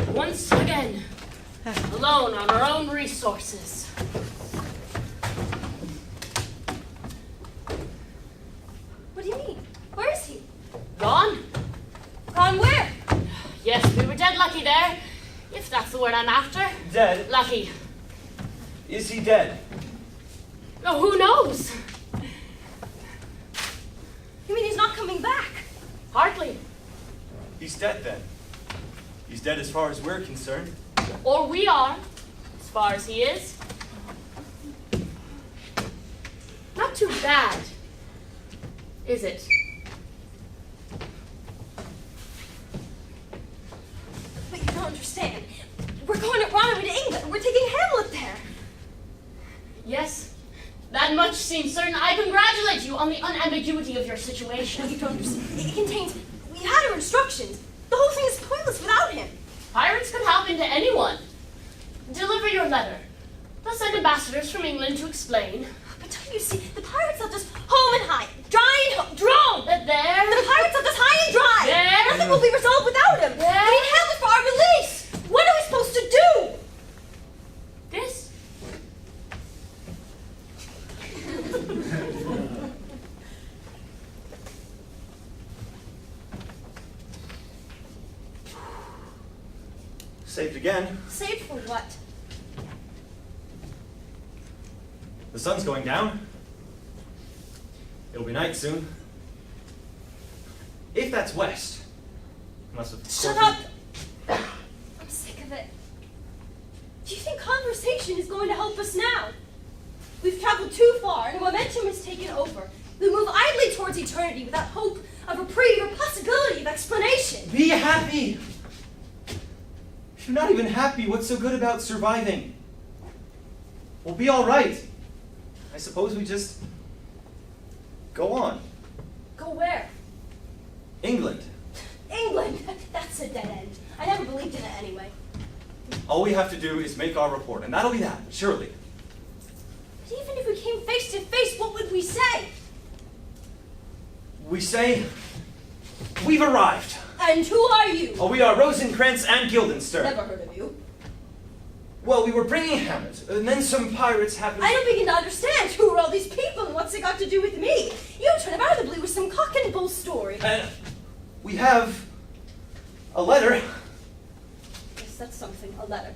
Once again, alone on our own resources. What do you mean? Where is he? Gone? Gone where? Yes, we were dead lucky there, if that's the word I'm after. dead? Lucky. Is he dead? Oh, who knows? You mean he's not coming back? Hardly. He's dead then. He's dead as far as we're concerned. Or we are, as far as he is. Not too bad, is it? But you don't understand. We're going to run away to England. We're taking Hamlet there. Yes, that much seems certain. I congratulate you on the unambiguity of your situation. You don't understand. It contains... We had our instructions. The whole thing is pointless without him. Pirates could happen to anyone. Deliver your letter. They'll send ambassadors from England to explain. But don't you see, the pirates left us home and high, dry and drowned. That there. The pirates left us high and dry. There. Nothing will be resolved without him. There. We need Hamlet for our release. What are we supposed to do? This. Saved again. Saved for what? The sun's going down. It'll be night soon. If that's west. Unless of course Shut up! I'm sick of it. Do you think conversation is going to help us now? We've traveled too far and momentum has taken over. We move idly towards eternity without hope of reprieve or possibility of explanation. Be happy! If you're not even happy, what's so good about surviving? We'll be all right. I suppose we just go on. Go where? England. England! That's a dead end. I never believed in it anyway. All we have to do is make our report, and that'll be that, surely. But even if we came face to face, what would we say? We say, we've arrived. And who are you? Oh, we are Rosencrantz and Guildenstern. Never heard of you. Well, we were bringing Hamlet, and then some pirates happened. I don't begin to understand who are all these people and what's it got to do with me. You turn out of the blue with some cock and bull story. And we have a letter. Yes, that's something, a letter.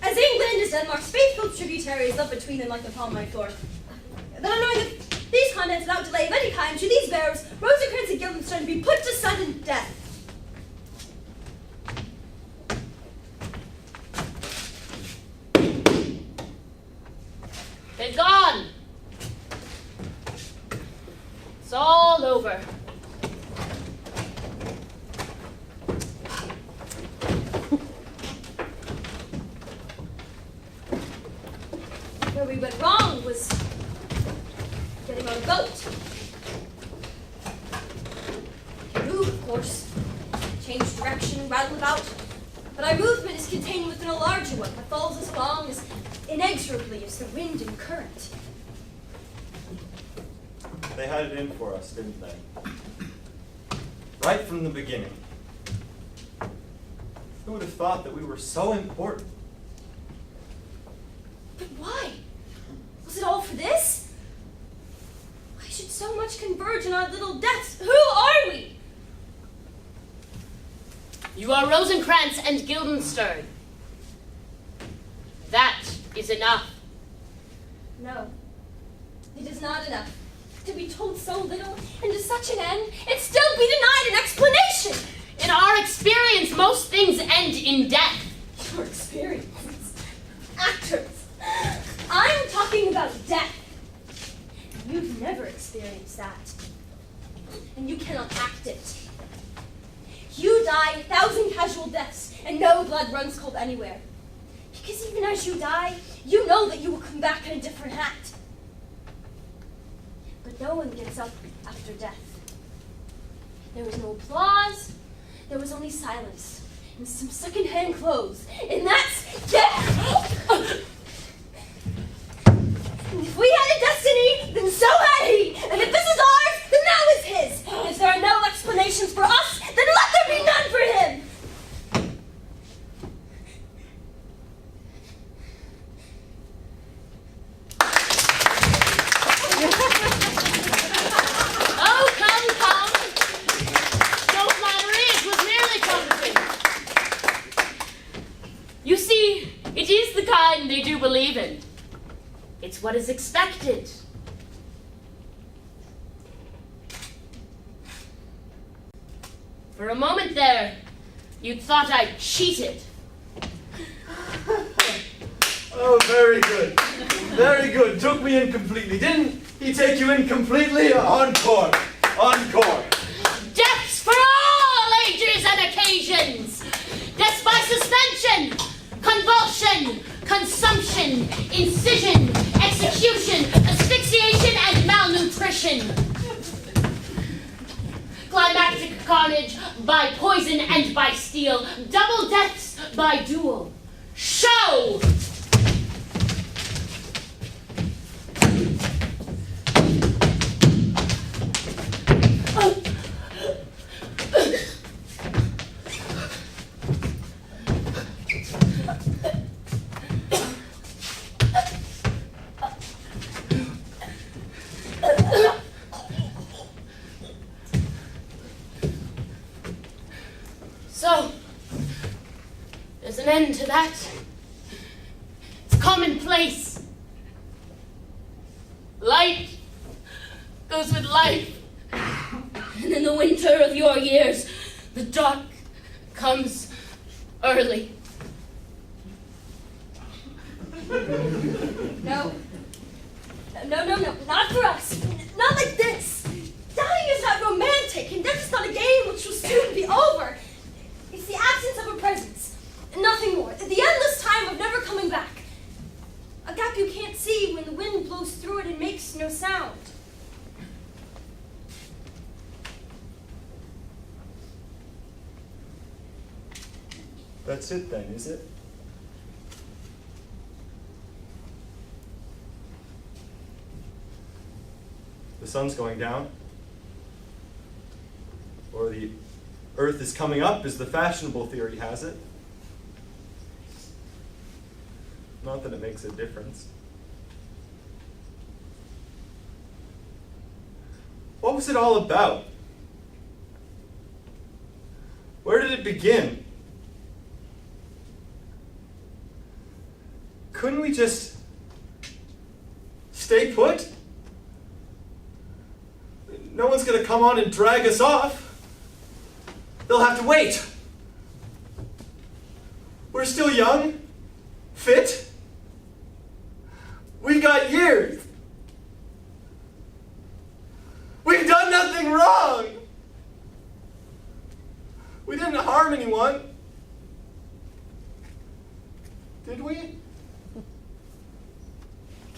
As England is Denmark's faithful tributaries up between them like upon my floor. Then knowing that these contents without delay of any kind to these bearers, Rosencrantz and Guildenstern be put to sudden death. They're gone. It's all over. Where we went wrong was getting on a boat. Move, of course. Change direction, rattle about. But our movement is contained within a larger one that follows us along as inexorably as the wind and current. They had it in for us, didn't they? Right from the beginning. Who would have thought that we were so important? But why? Was it all for this? Why should so much converge on our little deaths? Who are we? You are Rosencrantz and Guildenstern. That is enough. No, it is not enough. To be told so little and to such an end, and still be denied an explanation. In our experience, most things end in death. Your experience. Actors. I'm talking about death. You've never experienced that. And you cannot act it. You die 1,000 casual deaths, and no blood runs cold anywhere. Because even as you die, you know that you will come back in a different hat. But no one gets up after death. There was no applause, there was only silence, and some second-hand clothes, and that's death! And if we had a destiny, then so had he, and if this is ours, then that was his. And if there are no explanations for us, then let there be none for him! Oh, come. No flattery, it was merely comforting. You see, it is the kind they do believe in. It's what is expected. For a moment there, you thought I cheated. Oh, very good. Very good. Took me in completely. Didn't he take you in completely? Encore. Encore. Deaths for all ages and occasions. Deaths by suspension, convulsion, consumption, incision, execution, asphyxiation, and malnutrition. Climactic carnage by poison and by steel. Double deaths by duel. Show! So, there's an end to that. It's commonplace. Light goes with life. And in the winter of your years, the dark comes early. No. No, not for us. Not like this. Dying is not romantic, and death is not a game which will soon be over. It's the absence of a presence, and nothing more. The endless time of never coming back. A gap you can't see when the wind blows through it and makes no sound. That's it then, is it? The sun's going down? Or the earth is coming up, as the fashionable theory has it? Not that it makes a difference. What was it all about? Where did it begin? Couldn't we just stay put? No one's going to come on and drag us off. They'll have to wait. We're still young, fit. We've got years. We've done nothing wrong. We didn't harm anyone. Did we? I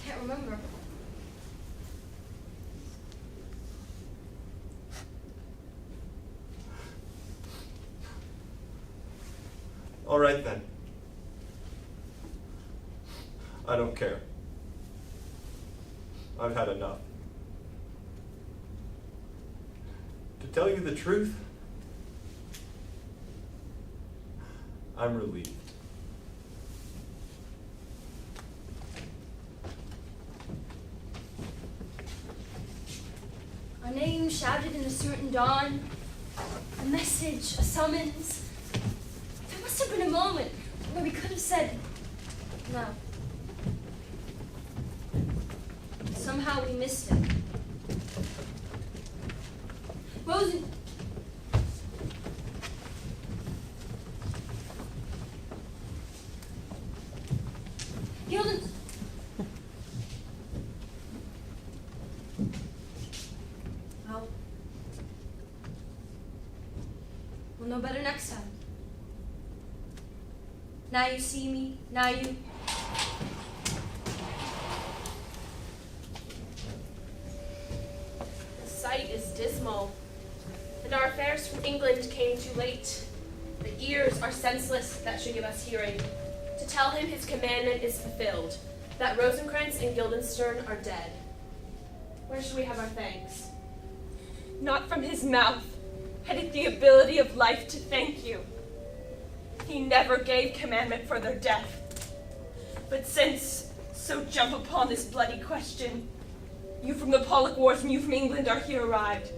can't remember. All right then. I don't care. I've had enough. To tell you the truth, I'm relieved. A name shouted in a certain dawn, a message, a summons. There must have been a moment where we could have said no. Somehow we missed it. Rosen. Guildenstern. Well, we'll know better next time. Now you see me, now you... The sight is dismal, and our affairs from England came too late. The ears are senseless that should give us hearing, to tell him his commandment is fulfilled, that Rosencrantz and Guildenstern are dead. Where should we have our thanks? Not from his mouth had it the ability of life to thank you. He never gave commandment for their death. But since, so jump upon this bloody question, you from the Pollock Wars and you from England are here arrived.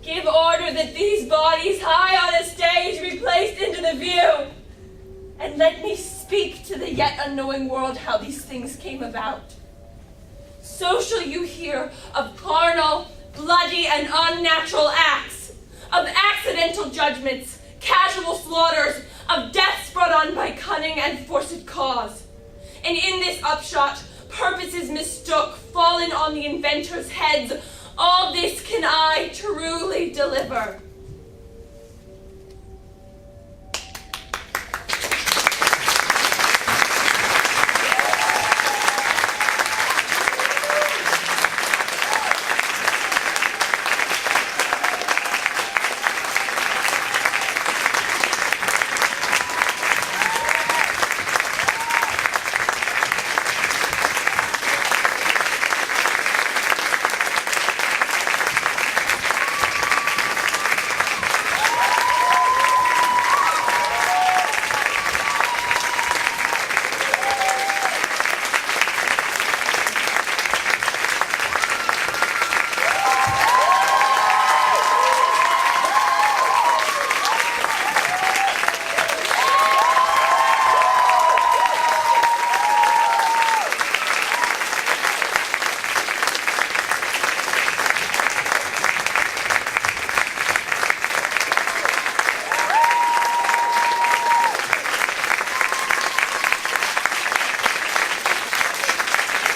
Give order that these bodies high on a stage be placed into the view, and let me speak to the yet unknowing world how these things came about. So shall you hear of carnal, bloody, and unnatural acts, of accidental judgments, casual slaughters, of deaths brought on by cunning and forced cause. And in this upshot, purposes mistook, fallen on the inventors' heads, all this can I truly deliver.